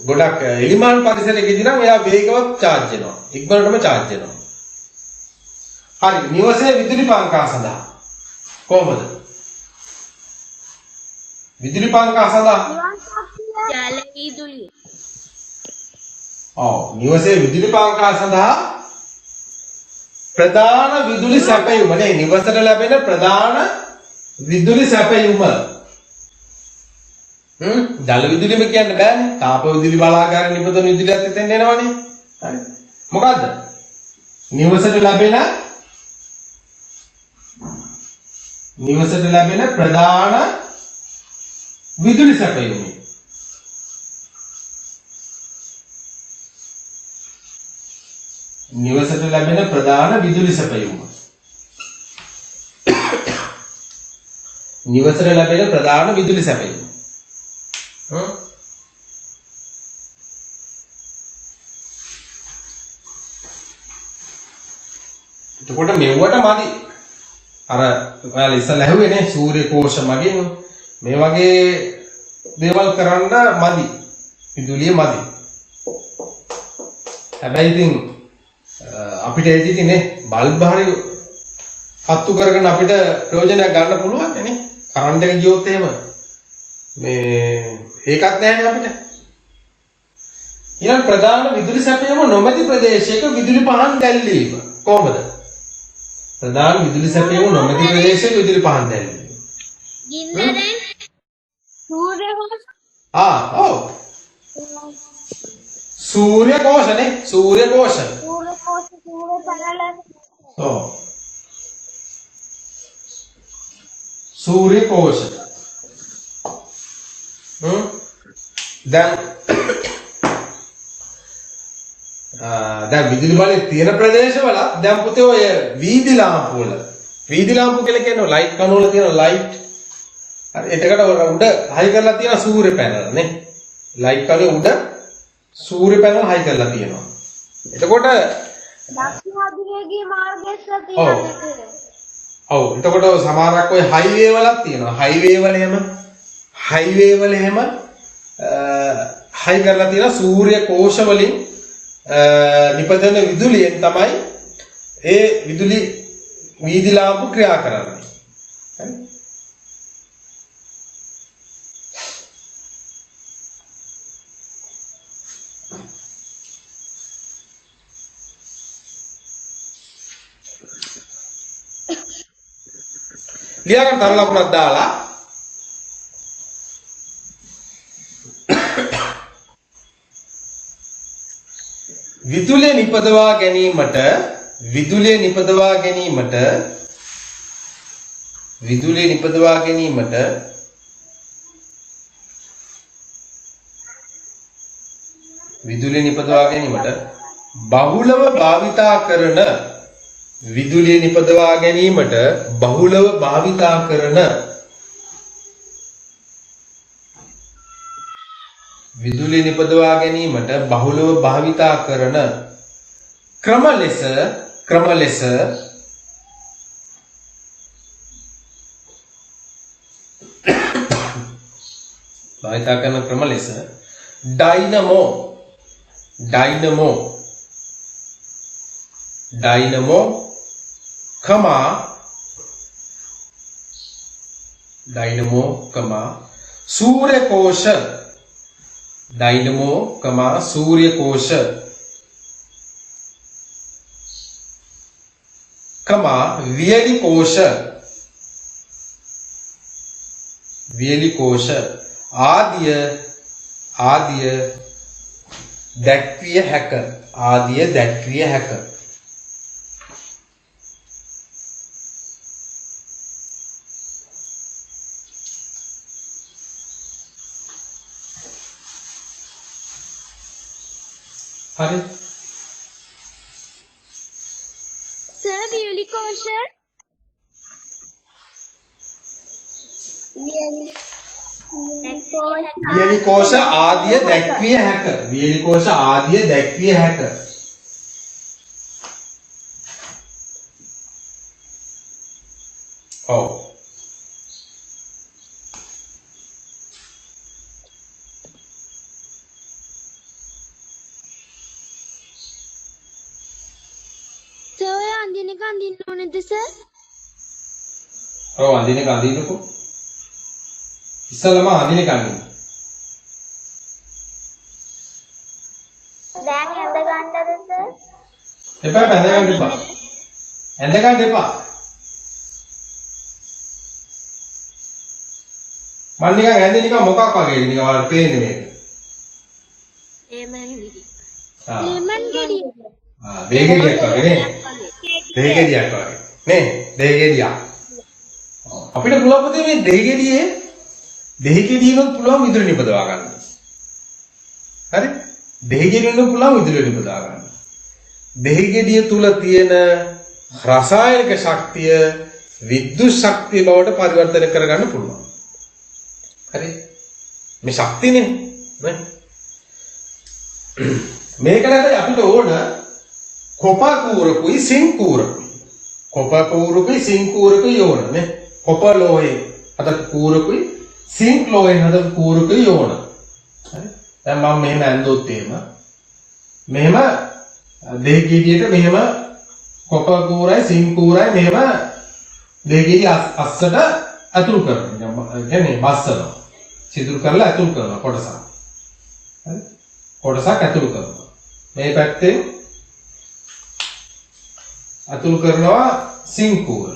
ගොඩක් එලිමාන් පරිසරයකදී නම් එයා වේගවත් charge වෙනවා. ඉක්මනටම charge වෙනවා. හරි නිවසේ විදුලි පංකා සඳහා කොහොමද? විදුලි පංකා සඳහා ජල විදුලිය. නිවසේ විදුලි පංකා සඳහා ප්‍රධාන විදුලි සැපයුම නේ නිවසට ලැබෙන ප්‍රධාන විදුලි සැපයුම. ජල විදුලියම කියන්න බෑනේ. තාප විදුලි බලාගාරේ නිපදවන විදුලියත් එතෙන් එනවනේ. හරි. මොකද්ද? නිවසට ලැබෙන ප්‍රධාන විදුලි සැපයුම. නිවසට ලැබෙන ප්‍රධාන විදුලි සැපයුම. නිවසට ලැබෙන ප්‍රධාන විදුලි සැපයුම. එතකොට මෙව්වට මදි. අර ඔයාලා ඉස්සලා ඇහුවේනේ සූර්ය කෝෂ මගින් මේ වගේ දේවල් කරන්න මදි. විදුලිය මදි. හැබැයි ඉතින් අපිට ඒදිනේ බල්බ් හරි හත්තු කරගෙන අපිට ප්‍රයෝජනයක් ගන්න පුළුවන් නේ. කරන්ට් එක ගියොත් එහෙම මේ ඒකත් නැහැ අපිට. ඊළඟ ප්‍රධාන විදුලි සැපයීම නොමැති ප්‍රදේශයක විදුලි පහන් දැල්වීම කොහොමද? ප්‍රධාන විදුලි සැපයීම නොමැති ප්‍රදේශයක විදුලි පහන් දැල්වීම. ගින්නරෙන් සූර්ය කෝෂ. ඔව්. සූර්ය කෝෂනේ සූර්ය කෝෂ. සූර්ය පැනල. ඔව්. සූර්ය කෝෂ. දැන් විදුලි බලය තියෙන ප්‍රදේශවල දැන් පුතේ ඔය වීදි ලාම්පු වල වීදි ලාම්පු කියලා කියන්නේ ලයිට් කණු වල තියෙන ලයිට් හරි එතකට උඩ හයි කරලා තියෙන සූර්ය පැනල නේ ලයිට් කණු උඩ සූර්ය පැනල හයි කරලා තියෙනවා එතකොට දක්ෂිණ අධිවේගී මාර්ගයක තියෙනවා ඔව් එතකොට සමහරක් ඔය හයිවේ වලක් තියෙනවා හයිවේ වල එහෙම හයි කරලා තියෙන සූර්ය කෝෂ වලින් නිපදවන විදුලියෙන් තමයි ඒ විදුලි වීදි ලාම්පු ක්‍රියා කරන්නේ. හරි? ලියාගන්න තර ලකුණක් දාලා විදුලිය නිපදවා ගැනීමට බහුලව භාවිතා කරන ක්‍රම ලෙස භාවිතා කරන ක්‍රම ලෙස ඩයිනමෝ සූර්ය කෝෂ වියලි කෝෂ ආදිය දැක්විය හැක හරි. සර් වියලිකෝෂ වියලිකෝෂ ආදිය දැක්විය හැක. වියලිකෝෂ ආදිය දැක්විය හැක. ඔව්. සර් ඔය අඳිනක අඳින්න ඕනේද සර්? ඔව් අඳිනක අඳින්නකෝ. ඉස්සලම අඳිනක අඳින්න. දැන් ඇඳ ගන්නද සර්? එපා පැඳ ගන්න එපා. ඇඳ ගන්න එපා. මම නිකන් ඇඳේ නිකන් මොකක් වගේද නිකන් ඔයාලට පේන්නේ මේක. ලෙමන් ගෙඩිය. දෙහිගෙඩියක් වගේ නේ. දෙහිගෙඩියක් වගේ. නේ? දෙහිගෙඩියක්. අපිට පුළුවන් පුතේ මේ දෙහිගෙඩියෙනුත් පුළුවන් විදුලි නිපදවා ගන්න. හරි? දෙහිගෙඩියෙනුත් පුළුවන් විදුලි නිපදවා ගන්න. දෙහිගෙඩිය තුල තියෙන රසායනික ශක්තිය විද්‍යුත් ශක්තිය බවට පරිවර්තනය කරගන්න පුළුවන්. හරි? මේ ශක්තියනේ නේ? මේකට අපිට ඕන කොපා කූරකුයි සිං කූරකුයි. කොපා කූරකුයි සිං කූරකුයි ඕන නේ. කොපා ලෝහේ අද කූරකුයි සිං ලෝහේ අද කූරකුයි ඕන. හරි? දැන් මම මෙහෙම ඇඳුවොත් මෙහෙම දෙහිගෙඩියට මෙහෙම කොපා කූරයි සිං කූරයි මෙහෙම දෙහිගෙඩිය අස්සට අතුරු කරනවා. කියන්නේ බස්සනවා. සිදුරු කරලා අතුරු කරනවා කොටසක්. හරි? කොටසක් අතුරු කරනවා. මේ පැත්තෙන් අතුරු කරනවා සිං කූර.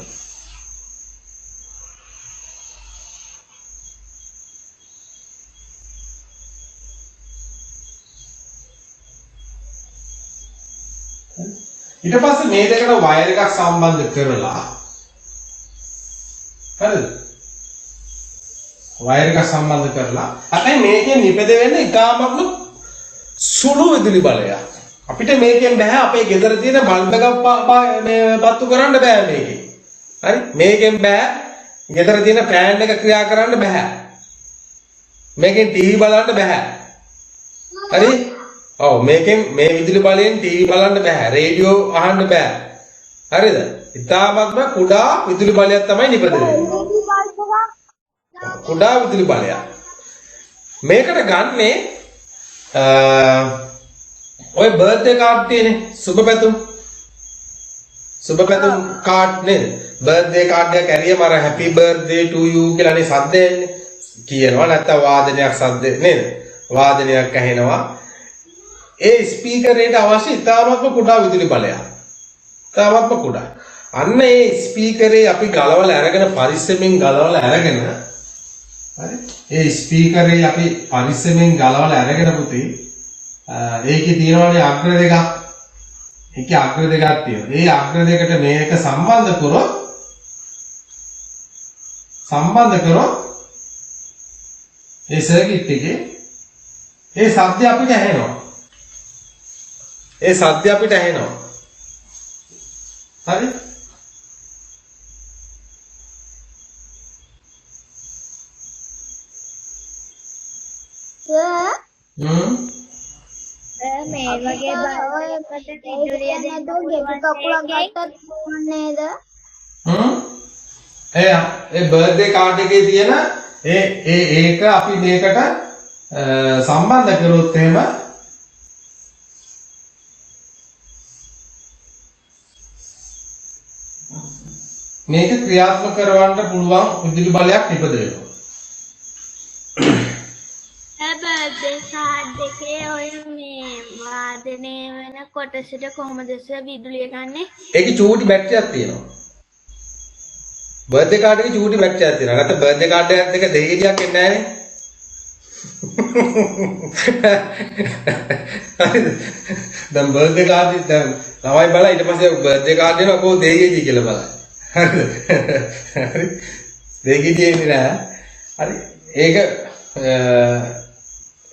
ඊට පස්සේ මේ දෙකට වයර් එකක් සම්බන්ධ කරලා හරිද? වයර් එකක් සම්බන්ධ කරලා අපේ මේකෙන් නිපද වෙන්න ඉතාමත්ම සුළු විදුලි බලයක්. අපිට මේකෙන් බෑ අපේ ගෙදර තියෙන බල්බ් එකක් පත්තු කරන්න බෑ මේකෙන්. හරි? මේකෙන් බෑ ගෙදර තියෙන ෆෑන් එක ක්‍රියා කරන්න බෑ. මේකෙන් ටීවී බලන්න බෑ. හරි? ඔව් මේකෙන් මේ විදුලි බලයෙන් ටීවී බලන්න බෑ. රේඩියෝ අහන්න බෑ. හරිද? ඉතාමත්ම කුඩා විදුලි බලයක් තමයි නිපද වෙන්නේ. කුඩා විදුලි බලයක්. මේකට ගන්නේ ඔය බර්ත්ඩේ කාඩ් තියෙන්නේ සුබ පැතුම් කාඩ් නේද? බර්ත්ඩේ කාඩ් එක ඇරියම අර හැපි බර්ත්ඩේ ටු යූ කියලානේ සද්ද එන්නේ. කියනවා නැත්නම් වාදනයක් සද්ද නේද? වාදනයක් ඇහෙනවා. ඒ ස්පීකරේට අවශ්‍ය ඉතාමත්ම කුඩා විදුලි බලයක්. ඉතාමත්ම කුඩා. අන්න ඒ ස්පීකරේ අපි ගලවලා අරගෙන පරිස්සමෙන් ගලවලා අරගෙන හරි? ඒ ස්පීකරේ අපි පරිස්සමෙන් ගලවලා අරගෙන පුතේ ඒකේ තියෙනවානේ අග්‍ර දෙකක්. ඒකේ අග්‍ර දෙකක් තියෙනවා. ඒ අග්‍ර දෙකට මේක සම්බන්ධ කරොත් ඒ සර්කිට් එකේ ඒ ශබ්දය අපිට ඇහෙනවා. හරි? මේ වගේ බලයකට විදුලිය දෙන්න ගෙඩි කකුලක් ගත්තත් නේද? ඒ බර්ත්ඩේ කාඩ් එකේ තියෙන ඒක අපි මේකට සම්බන්ධ කරොත් එහෙම මේක ක්‍රියාත්මක කරවන්න පුළුවන් විදුලි බලයක් නිපද වෙනවා. බර්ත්ඩේ කාඩ් එකේ ඔය මේ වාදනය වෙන කොටසට කොහොමද සර් විදුලිය ගන්නෙ? ඒකේ චූටි බැටරියක් තියෙනවා. බර්ත්ඩේ කාඩ් එකේ චූටි බැටරියක් තියෙනවා. නැත්නම් බර්ත්ඩේ කාඩ් එකත් එක දෙහිගෙඩියක් එන්නේ නැහනේ. හරිද? දැන් බර්ත්ඩේ කාඩ් එක දැන් ළමයි බලලා ඊට පස්සේ බර්ත්ඩේ කාඩ් එනවා කොහොමද දෙහිගෙඩිය කියලා බලන්න. හරිද? හරි. දෙහිගෙඩිය එන්නේ නැහැ. හරි.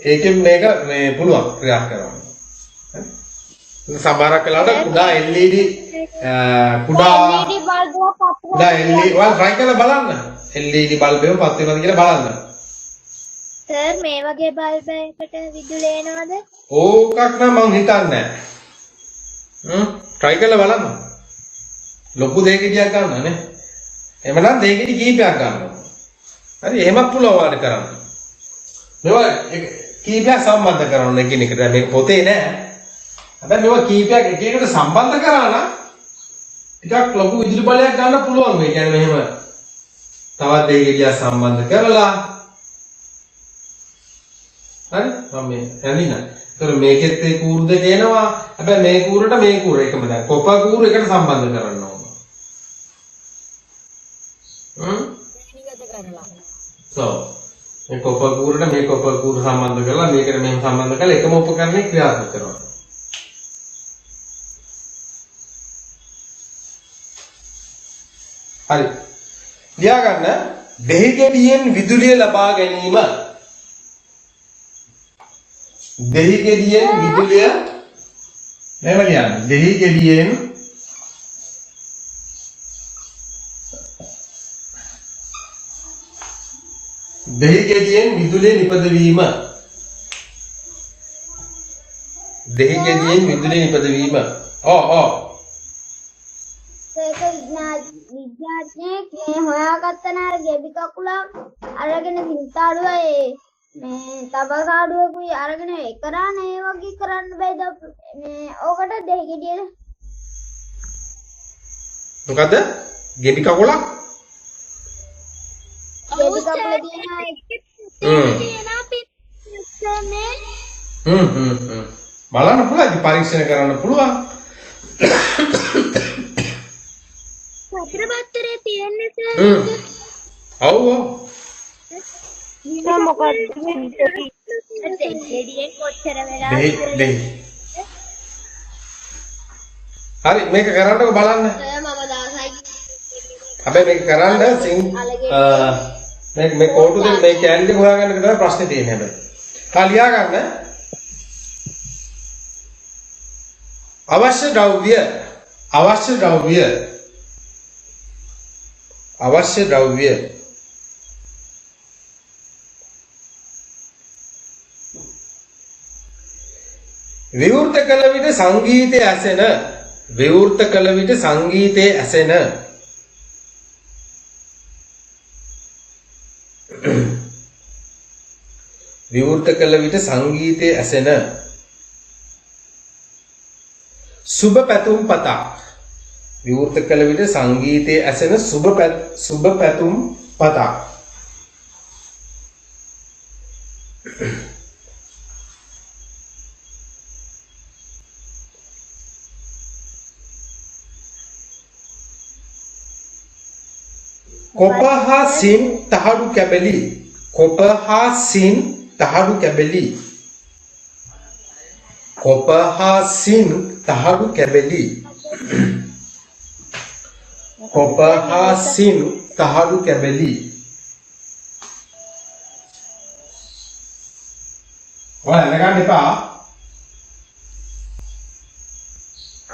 ඒකෙන් මේක මේ පුළුවන් ක්‍රියා කරන්න. හරි. සමහරක් වෙලාවට කුඩා LED කුඩා LED බල්බයක් පත්තු කුඩා LED වල try කරලා බලන්න. LED බල්බ් එක පත් වෙනවද කියලා බලන්න. සර් මේ වගේ බල්බ් එකකට විදුලිය එනවද? ඕකක් නම් මං හිතන්නේ නැහැ. try කරලා බලන්න. ලොකු දෙයකටයක් ගන්න නේ. එහෙමනම් දෙයකට කීපයක් ගන්නවා. හරි එහෙමත් පුළුවන් වඩ කරන්න. මේවා කීපයක් සම්බන්ධ කරන්න එකිනෙකට. මේක පොතේ නෑ. හැබැයි මේවා කීපයක් එකිනෙකට සම්බන්ධ කරා නම් ටිකක් ලොකු විදුලි බලයක් ගන්න පුළුවන්. ඒ කියන්නේ මෙහෙම තවත් දෙයකට සම්බන්ධ කරලා හරි මම මේ හැඳින්නා. ඒතර මේකෙත් ඒ කූරු දෙක එනවා. හැබැයි මේ කූරට මේ කූර එකම දැන් කොප කූරු එකට සම්බන්ධ කරන්න ඕන. So මේ කොප කූරට මේ කොප කූර සම්බන්ධ කරලා මේකට මෙහෙම සම්බන්ධ කරලා එකම උපකරණේ ක්‍රියාත්මක කරනවා. හරි. ලියා ගන්න දෙහිගෙඩියෙන් විදුලිය ලබා ගැනීම. දෙහිගෙඩියෙන් විදුලිය මෙහෙම ලියන්න. දෙහිගෙඩියෙන් විදුලිය නිපදවීම. දෙහිගෙඩියෙන් විදුලිය නිපදවීම. ඒක විද්‍යාඥයෙක් මේ හොයාගත්ත නාර ගෙඩි කකුලක් අරගෙන සිතාඩුවයි මේ තබකාඩුවකුයි අරගෙන එකරානේ ඒ වගේ කරන්න බෑද මේ ඕකට දෙහිගෙඩිය මොකද? ගෙඩි කකුලක්? ගෙඩි කකුල තියෙන බලන්න පුළුවන්. ඉතින් පරීක්ෂණ කරන්න පුළුවන්. පත්‍රපත්‍රයේ තියෙන්නේ සර්. ඔව් ඔව්. මොකක්ද දෙහිගෙඩියෙන් කොච්චර වෙලා දෙහි. හරි මේක කරන්නකො බලන්න. මම දාසයි හැබැයි මේක කරන්න මේ කෝටු දෙක මේ කැලේ දෙක හොයාගන්න තමයි ප්‍රශ්නේ තියෙන්නේ හැබැයි. ලියා ගන්න. අවශ්‍ය ද්‍රව්‍ය විවෘත කළ විට සංගීතයේ ඇසෙන විවෘත කළ විට සංගීතයේ ඇසෙන සුබ පැතුම් පතක්. විවෘත කළ විට සංගීතයේ ඇසෙන සුබ පැතුම් පතක්. කොප හා සින් තහඩු කැබලි. කොප හා සින් තහඩු කැබලි. කොප හා සින් තහඩු කැබලි. කොප හා සින් තහඩු කැබලි. ඔයාලා ගන්න එපා.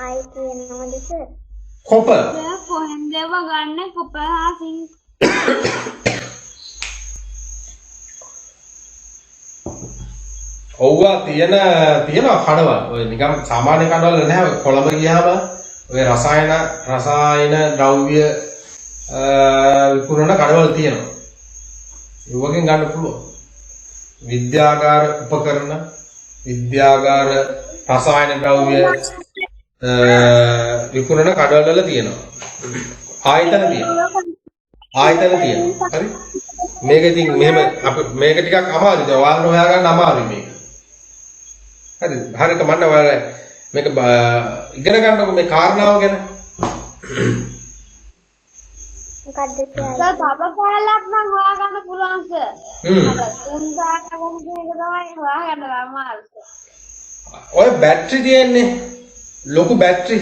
ආයි කියනවද සර්? කොප කොහෙන්ද ගන්න කොපහා සිං ඔව්වා තියෙනවා කඩවල්. ඔය නිකන් සාමාන්‍ය කඩවල නැහැ. කොළඹ ගියාම ඔය රසායන ද්‍රව්‍ය විකුණන කඩවල තියෙනවා. ඒ වගේ ගන්න පුළුවන්. විද්‍යාගාර උපකරණ, විද්‍යාගාර රසායන ද්‍රව්‍ය විකුණන කඩවල වල තියෙනවා. ආයතන තියෙනවා. හරි. මේක ඉතින් මෙහෙම මේක ටිකක් අමාරුයි. ඔයාලට හොයාගන්න අමාරුයි මේක. හරි කමන්න ඔයාලා මේක ඉගෙන ගන්නකො මේ කාරණාව ගැන. මොකද්ද කියන්නේ? සර් තබකාලක් නම් හොයාගන්න පුළුවන් සර්. තුන්දාට වගේ තමයි හොයාගන්න අමාරු සර්. ඔය බැටරි තියෙන්නේ ලොකු බැටරි.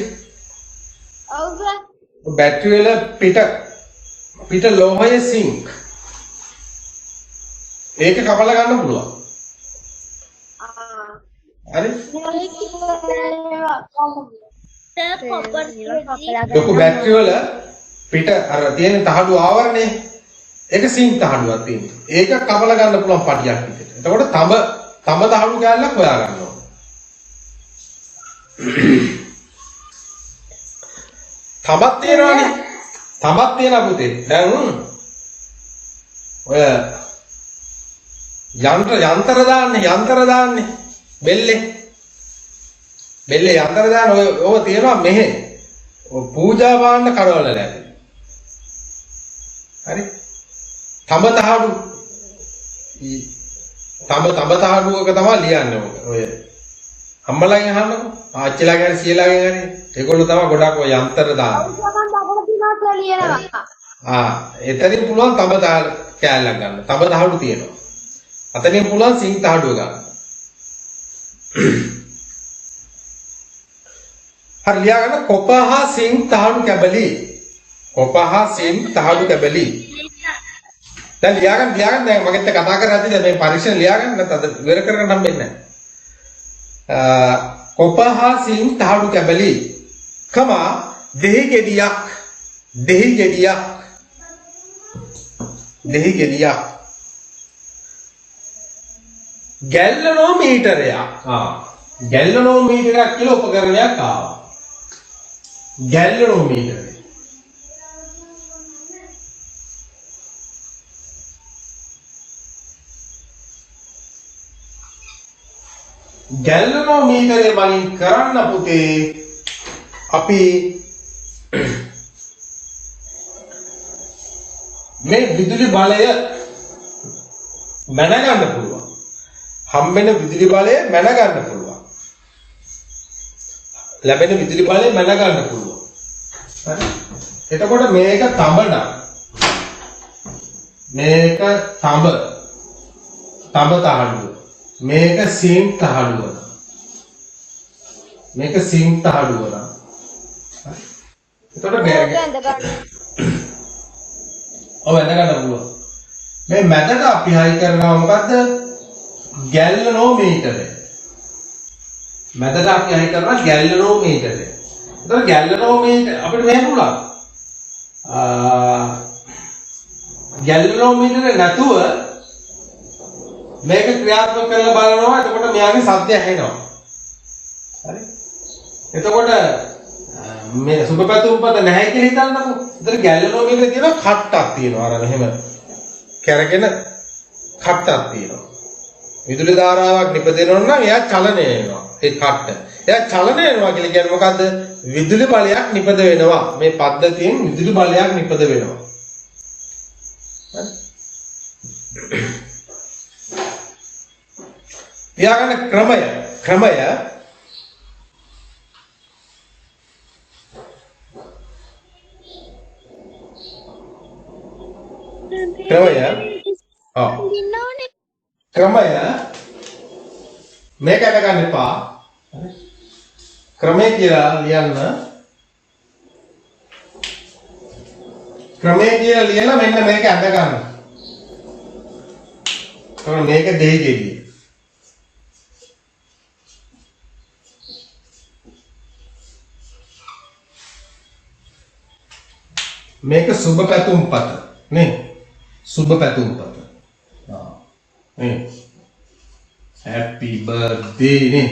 ඔව් සර්. බැටරි වල පිට ලෝහයේ සිංක්. ඒක කපලා ගන්න පුළුවන්. හරි? කොපර් ලොකු බැටරි වල පිට අර තියෙන තහඩු ආවරණේ ඒක සිං තහඩුවක් තියෙනවා. ඒක කපල ගන්න පුළුවන් පටියක් විදිහට. එතකොට තඹ තහඩු කැල්ලක් හොයා ගන්න ඕන. තඹක් තියෙනවනේ. තඹක් තියෙනවා පුතේ. දැන් ඔය යන්ත්‍ර දාන්නේ බෙල්ලේ යන්ත්‍ර දාන ඔය තියෙනවා මෙහෙ. පූජා භාණ්ඩ කරවල ලැබෙන. හරි? තඹ තහඩු තහඩුවක තමයි ලියන්නේ ඔය. අම්මලාගෙන් අහන්නකො. ආච්චිලාගෙන් හරි සීලාගෙන් හරි. ඒගොල්ලෝ තමයි ගොඩක් ඔය යන්ත්‍ර දාන්නේ. එතනින් පුළුවන් තඹ කෑල්ලක් ගන්න. තඹ තහඩු තියෙනවා. අතනින් පුළුවන් සිං තහඩුව ගන්න. හරි ලියා ගන්න කොපහ සිං තහඩු කැබලි. කොපහ සිං තහඩු කැබලි. දැන් ලියා ගන්න දැන් මගෙත් කතා කරද්දී දැන් මේ පරීක්ෂණ ලියා ගන්න නැත්නම් අද ඉවර කරගන්න හම්බෙන්නේ නැහැ. කොපහ සිං තහඩු කැබලි. කම දෙහි ගෙඩියක් ගැල්ලනෝමීටරයක්. ගැල්ලනෝමීටරයක් කියලා උපකරණයක් ආවා. ගැල්ලනෝමීටරය. ගැල්ලනෝමීටරය වලින් කරන්න පුතේ අපි මේ විදුලි බලය මැනගන්න පුළුවන්. හම්බෙන විදුලි බලය මැනගන්න පුළුවන්. ලැබෙන විදුලි බලය මැනගන්න පුළුවන්. හරි? එතකොට මේක තඹ නම් මේක තඹ තහඩුව. මේක සිං තහඩුව. මේක සිං තහඩුව නම්. හරි? එතකොට වැඳ ගන්න පුළුවන්. මේ මැදට අපි හයි කරනවා මොකද්ද? ගැල්ලනෝමීටරය. මැදට අපි හයි කරනවා ගැල්ලනෝමීටරය. එතකොට ගැල්ලනෝමීටර අපිට මෙහෙම පුළුවන්. ගැල්ලනෝමීටරේ නැතුව මේක ක්‍රියාත්මක කරලා බලනවා. එතකොට මෙයාගේ ශබ්දය ඇහෙනවා. හරි? එතකොට මේ සුබපැතුම්පත නැහැ කියලා හිතන්නකෝ. ඒතර ගැල්ලනෝමීටරේ තියෙන කට්ටක් තියෙනවා. අර මෙහෙම කැරගෙන කට්ටක් තියෙනවා. විදුලි ධාරාවක් නිපදෙනවා නම් එයා චලනය වෙනවා. ඒ කට්ට. එයා චලනය වෙනවා කියලා කියන්නේ මොකද්ද? විදුලි බලයක් නිපද වෙනවා. මේ පද්ධතියෙන් විදුලි බලයක් නිපද වෙනවා. හරි? ලියාගන්න ක්‍රමය ක්‍රමය මේක අද ගන්න එපා. ක්‍රමය කියලා ලියන්න. ක්‍රමය කියලා ලියලා මෙන්න මේක අද ගන්න. එතකොට මේක දෙහි ගෙඩිය. මේක සුබ පැතුම්පත නේ. සුබ පැතුම්පත. Happy birthday නේ.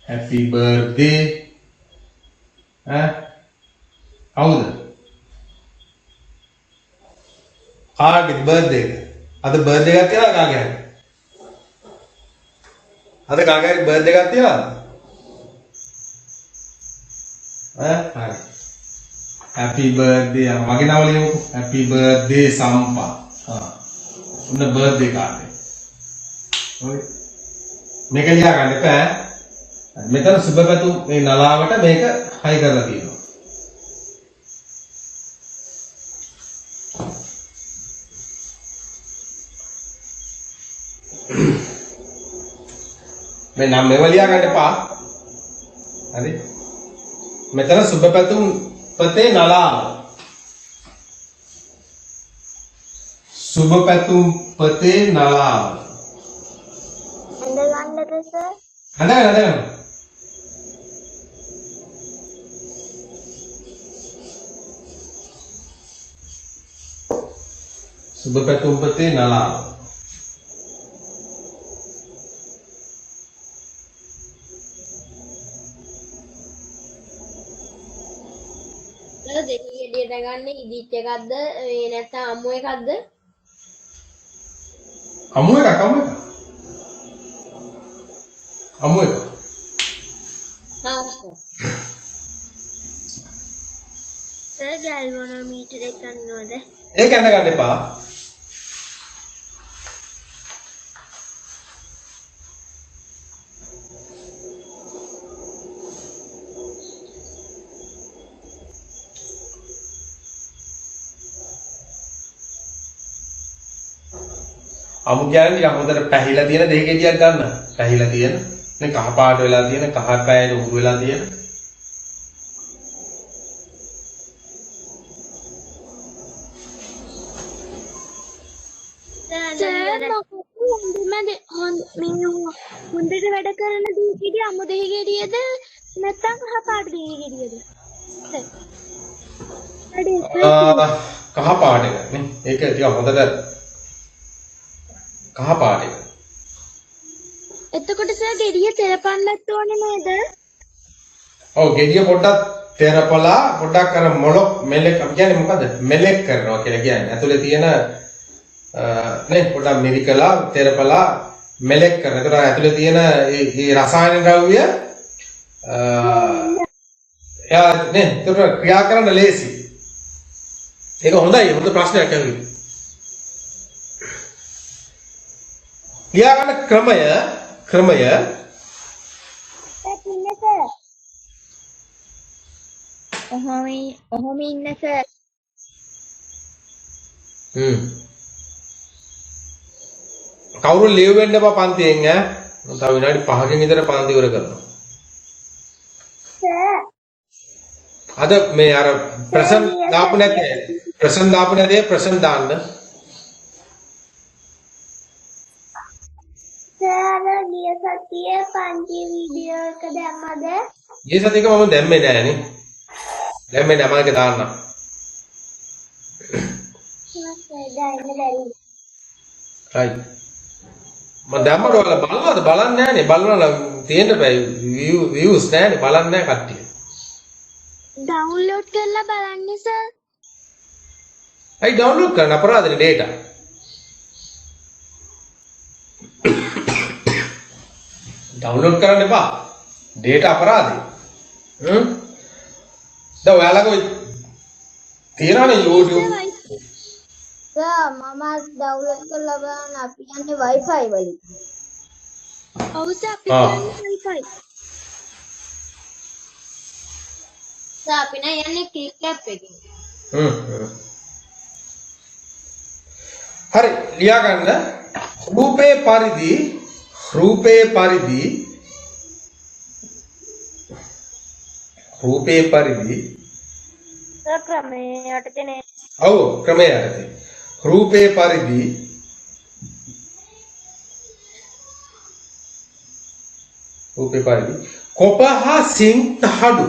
Happy birthday. කවුද? කාගේ බර්ත්ඩේ එක? අද බර්ත්ඩේ එකක් තියලා කාගේ හරි? අද කාගේ හරි බර්ත්ඩේ එකක් තියලාද? හරි. Happy birthday මගේ නම ලියමුකෝ. Happy birthday සම්පා. උන්න බර්ත්ඩේ කාඩ් එක. හරි. මේක ලියා ගන්න එපා. මෙතන සුබපැතුම් මේ නලාවට මේක හයි කරලා තියෙනවා. මේ නම් මේව ලියා ගන්න එපා. හරි. මෙතන සුබපැතුම් පතේ නලාව. සුබ පැතුම් පතේ නලාව. ඇඳගන්නද සර්? හඳගන්න. සුබ පැතුම් පතේ නලාව. දෙහි ගෙඩියට ගන්න ඉදිච්ච එකක්ද ඒ නැත්නම් අමු එකක්ද? අමු එක. හා සර් ගැල්වනෝමීටර් එක ගන්නවද? ඒක ඇඳ ගන්න එපා. අමු කියන්නේ ටිකක් හොඳට පැහිලා තියෙන දෙහි ගෙඩියක් ගන්න. පැහිලා තියෙන. මේ කහ පාට වෙලා තියෙන, කහ පැයට උරු වෙලා තියෙන. හොඳට වැඩ කරන දෙහිගෙඩිය අමු දෙහිගෙඩියද නැත්නම් කහ පාට දෙහිගෙඩියද? කහ පාට එක නේ. ඒක ටිකක් හොඳට කහ පාට එක. එතකොට සර් ගෙඩිය තෙරපන්නත් ඕනේ නේද? ඔව් ගෙඩිය පොඩ්ඩක් තෙරපලා පොඩ්ඩක් අර මොලොක් මෙලෙක් අපි කියන්නේ මොකද? මෙලෙක් කරනවා කියලා කියන්නේ. ඇතුලේ තියෙන නේ පොඩ්ඩක් මිරිකලා තෙරපලා මෙලෙක් කරන. ඒතර ඇතුලේ තියෙන මේ රසායන ද්‍රව්‍ය එයා නේ ඒතර ක්‍රියා කරන්න ලේසි. ඒක හොඳයි. හොඳ ප්‍රශ්නයක් අහුවේ. ලියා ගන්න ක්‍රමය ඔහොම ඉන්න සර්. කවුරු ලියු වෙන්න එපා පන්තියෙන් ඈ. මම තව විනාඩි 5කින් විතර පන්ති ඉවර කරනවා. සර් අද මේ අර ප්‍රසන්ට් දාපු නැතේ ප්‍රසන්ට් දාන්න. සර් ගිය සතියේ පන්ති වීඩියෝ එක දැම්මද? ගිය සතියක මම දැම්මේ නෑ නේ. දැම්මේ නෑ මම ඒක දාන්න. right. මම දැම්මට ඔයාලා බලනවද? බලන්නේ නෑනේ. බලනවා තියෙන්න බෑ. views නෑනේ. බලන්නේ නෑ කට්ටිය. ඩවුන්ලෝඩ් කරලා බලන්න සර්. අයි ඩවුන්ලෝඩ් කරන්න අපරාධනේ data. ඩවුන්ලෝඩ් කරන්න එපා. data අපරාධේ. දැන් ඔයාලගේ තියනනේ YouTube. සර් මම ඩවුන්ලෝඩ් කරලා බලන්න අපි යන්නේ Wi-Fi වලින්. ඔව් සර් අපි යන්නේ Wi-Fi. සර් අපි නම් යන්නේ ක්ලික් ඇප් එකකින්. හරි ලියා ගන්න. රූපේ පරිදි සර් ක්‍රමයට දෙනේ. ඔව් ක්‍රමය යටතේ. රූපේ පරිදි කොප හා සිං තහඩු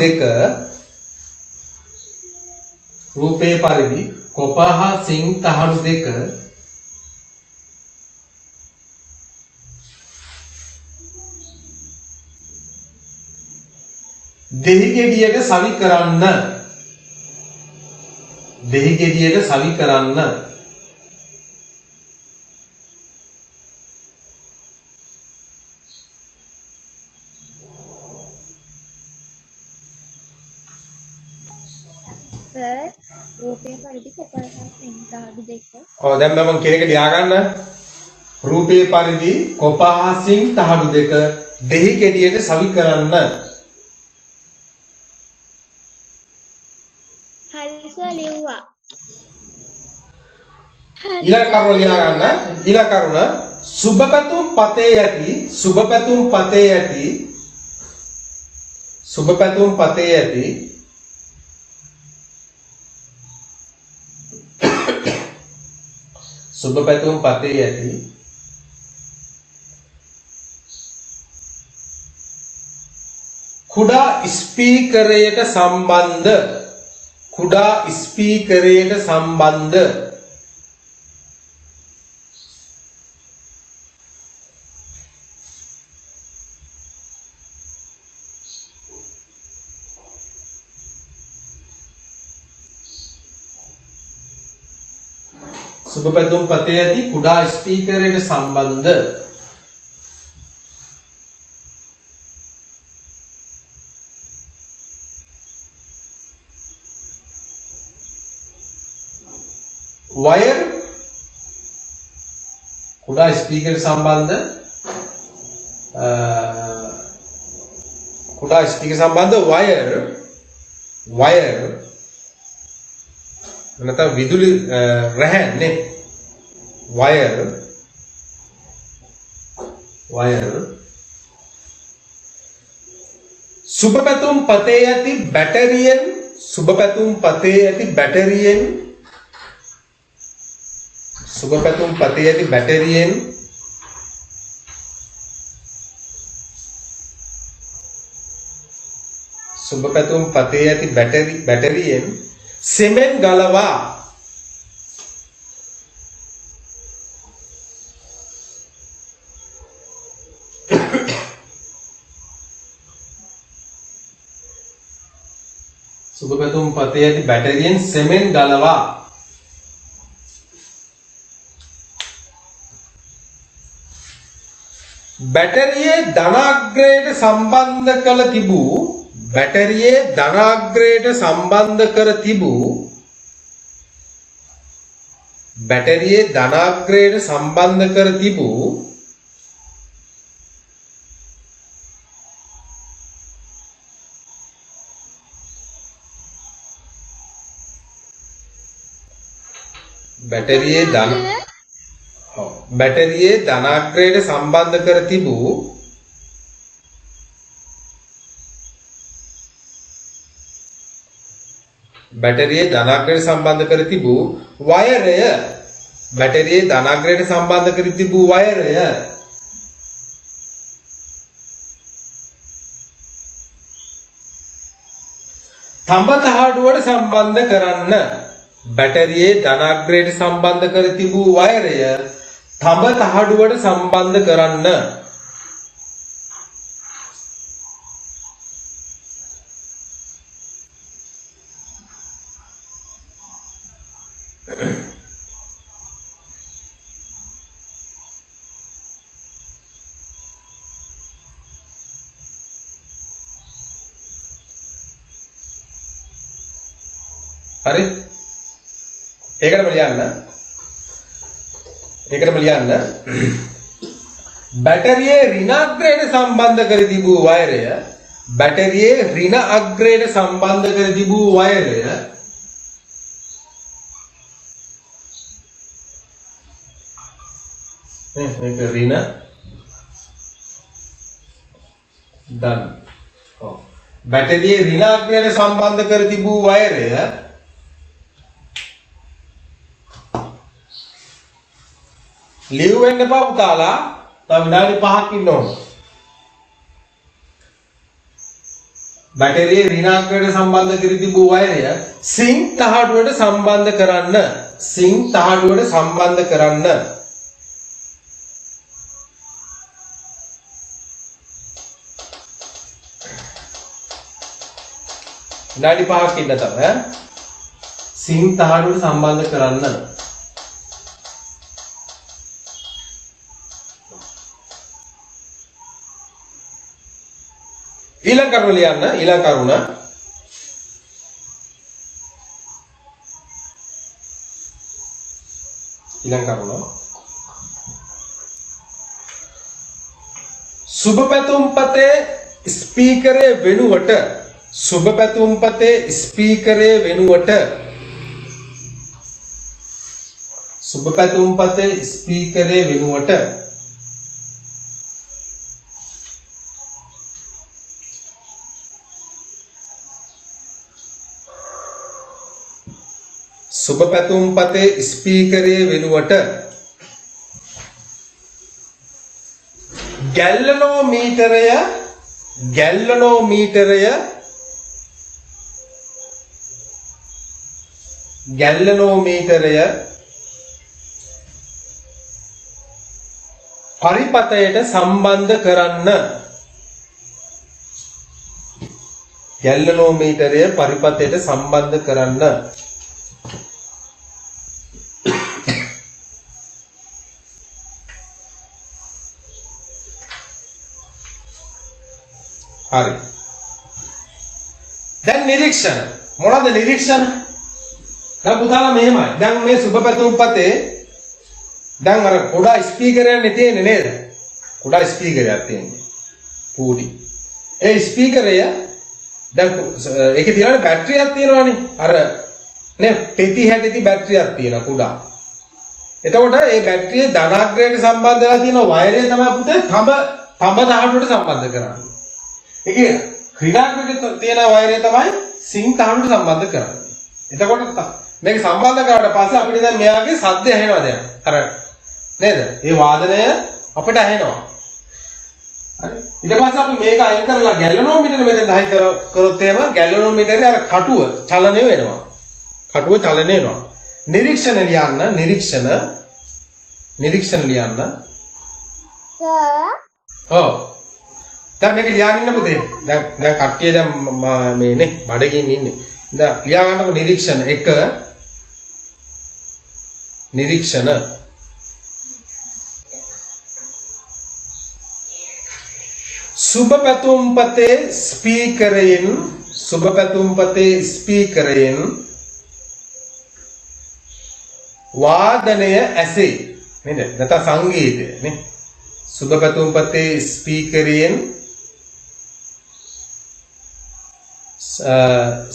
දෙක රූපේ පරිදි කොප හා සිං තහඩු දෙක දෙහි ගෙඩියට සවි කරන්න. සර් රූපේ පරිදි කොපරහා සිංහාදු දෙක. ඔව් දැන් මම කෙනෙක් ලියා ගන්න. රූපේ පරිදි කොප හා සිං තහඩු දෙක දෙහි ගෙඩියට සවි කරන්න. හරි සර් ලිව්වා. ඊළඟ කරුණ ලියා ගන්න. ඊළඟ කරුණ සුබපැතුම් පතේ යති සුබ පැතුම් පතේ ඇති සුබ පැතුම් පතේ ඇති කුඩා ස්පීකරයට සම්බන්ධ සුබ පැතුම් පතේ ඇති කුඩා ස්පීකරයට සම්බන්ධ wire කුඩා ස්පීකරයට සම්බන්ධ wire නැත්නම් විදුලි රැහැන් නේ wire සුබ පැතුම් පතේ ඇති බැටරියෙන් සුබ පැතුම් පතේ ඇති බැටරියෙන් සෙමෙන් ගලවා සුබ පැතුම් පතේ ඇති බැටරියෙන් සෙමෙන් ගලවා බැටරියේ ධනාග්‍රයට සම්බන්ධ කර තිබූ බැටරියේ ධනාග්‍රයට සම්බන්ධ කර තිබූ වයරය තඹ තහඩුවට සම්බන්ධ කරන්න බැටරියේ ධනාග්‍රයට සම්බන්ධ කර තිබූ වයරය තඹ තහඩුවට සම්බන්ධ කරන්න හරි ඒකටම ලියන්න බැටරියේ ඍණ අග්‍රයට සම්බන්ධ කර තිබූ වයරය මේක ඍණ done බැටරියේ ඍණ අග්‍රයට සම්බන්ධ කර තිබූ වයරය ලියවෙන්න එපා පුතාලා තව විනාඩි 5ක් ඉන්න ඕන බැටරියේ ඍණ අග්‍රයට සම්බන්ධ කර තිබූ වයරය සිංක් තහඩුවට සම්බන්ධ කරන්න විනාඩි 5ක් ඉන්න තමයි සිංක් තහඩුවට සම්බන්ධ කරන්න ඊළඟ කරුණ ලියන්න ඊළඟ කරුණ සුබ පැතුම් පතේ ස්පීකරේ වෙනුවට සුබ පැතුම් පතේ ස්පීකරයේ වෙනුවට ගැල්ලනෝමීටරය පරිපතයට සම්බන්ධ කරන්න. ගැල්ලනෝමීටරය පරිපතයට සම්බන්ධ කරන්න. හරි. දැන් නිරීක්ෂණ. මොනවද නිරීක්ෂණ? දැන් පුතාලා මෙහෙමයි. දැන් මේ සුබ පැතුම් පතේ දැන් අර කුඩා ස්පීකරයක් තියෙන්නේ නේද? කුඩා ස්පීකරයක් තියෙන්නේ. පූඩි. ඒ ස්පීකරය දැන් ඒකේ තියෙන බැටරියක් තියෙනවානේ. අර නේ පෙති හැටි බැටරියක් තියෙනවා කුඩා. එතකොට ඒ බැටරිය ධනාග්‍රයට සම්බන්ධ වෙලා තියෙන වයරය තමයි පුතේ තඹ තහඩුවට සම්බන්ධ කරන්නේ. ඒකේ ඍණාග්‍රයට තියෙන වයරය තමයි සිං තහඩුවට සම්බන්ධ කරන්නේ. එතකොට මේක සම්බන්ධ කරාට පස්සේ අපිට දැන් මෙයාගේ ශබ්දය ඇහෙනවා දැන්. අර නේද? ඒ වාදනය අපිට ඇහෙනවා. හරි. ඊට පස්සේ අපි මේක අයින් කරලා ගැලනෝමීටර මෙතන 10 කරොත් එහෙම ගැලනෝමීටරේ අර කටුව චලනය වෙනවා. කටුව චලනය වෙනවා. නිරීක්ෂණ ලියන්න. ඔව්. දැන් මේක ලියාගෙන ඉන්න පුතේ. දැන් කට්ටිය දැන් මේ නේ බඩගින්න ඉන්නේ. දැන් ලියා ගන්නකො නිරීක්ෂණ 1 නිරීක්ෂණ සුබ පැතුම් පතේ ස්පීකරයෙන් වාදනය ඇසේ නේද? නැත්නම් සංගීතය නේ. සුබ පැතුම් පතේ ස්පීකරයෙන්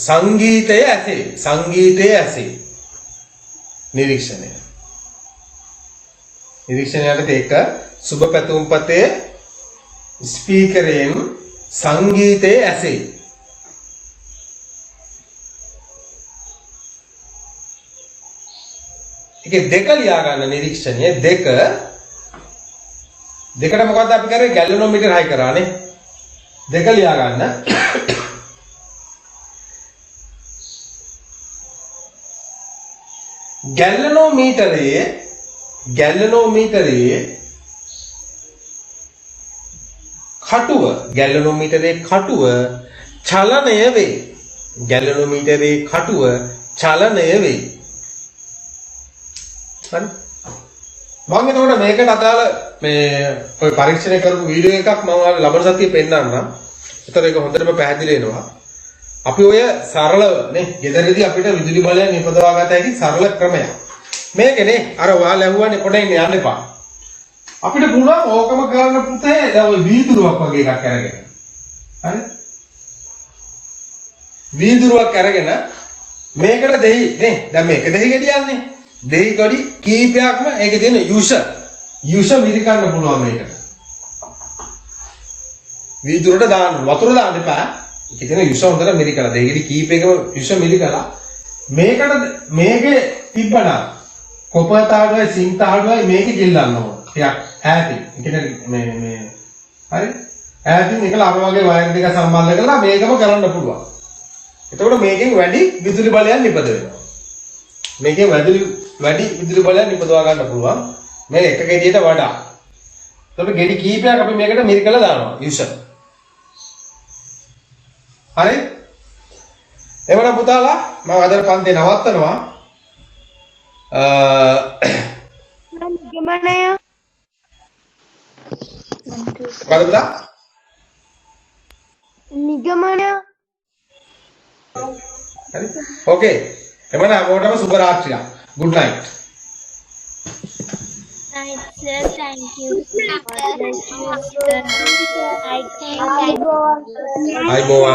සංගීතය ඇසේ. නිරීක්ෂණයට ඒක සුබ පැතුම් පතේ ස්පීකරයෙන් සංගීතය ඇසේ. ඒකේ දෙක ලියා ගන්න නිරීක්ෂණය දෙකට මොකද්ද අපි කරේ ගැලනෝමීටර හයි කරානේ. දෙක ලියා ගන්න. ගැලනෝමීටරයේ කටුව චලනය වේ. හරි. මම එතකොට මේකට අදාළ මේ ඔය පරීක්ෂණය කරපු වීඩියෝ එකක් මම ඔයාලට ලබන සතියේ පෙන්නන්නම්. ඒතර ඒක හොඳටම පැහැදිලි වෙනවා. අපි ඔය සරලව නේ ගෙදරදී අපිට විදුලි බලය නිපදවා ගත හැකි සරල ක්‍රමයක්. මේකනේ අර ඔයාලා ඇහුවානේ පොඩ්ඩක් යන්න එපා. අපිට පුළුවන් ඕකම කරන්න පුතේ දැන් ඔය වීදුරුවක් වගේ එකක් අරගෙන. හරි? වීදුරුවක් අරගෙන මේකට දෙහි නේ දැන් මේක දෙහි ගෙඩියන්නේ. දෙහි ගෙඩි කීපයක්ම ඒකේ තියෙන යුෂ මිරිකන්න පුළුවන් මේකට. වීදුරට දාන්න වතුර දාන්න එපා. ඒකේ තියෙන යුෂ හොඳට මිරිකලා දෙහි ගෙඩි කීපයකම යුෂ මිරිකලා මේකේ තිබ්බනම් කොපතාඩුවයි සිංතාඩුවයි මේකේ ගිල්ලන්න ඕන. ටිකක් ඈතින්. ඒ කියන්නේ මේ හරි? ඈතින් එකලා අර වගේ වයර් දෙක සම්බන්ධ කරලා මේකම කරන්න පුළුවන්. එතකොට මේකෙන් වැඩි විදුලි බලයක් නිපද වෙනවා. මේකෙන් වැඩි විදුලි බලයක් නිපදවා ගන්න පුළුවන්. මේ එක ගෙඩියට වඩා. එතකොට ගෙඩි කීපයක් අපි මේකට මිරිකලා දානවා යුෂ. හරි? එවනම් පුතාලා මම අද පන්තිය නවත්තනවා. නිගමනය හරි ඕකේ එමනම් හැමෝටම සුබ රාත්‍රියක් good night Night, sir. Thank you. I think Hi, Boa.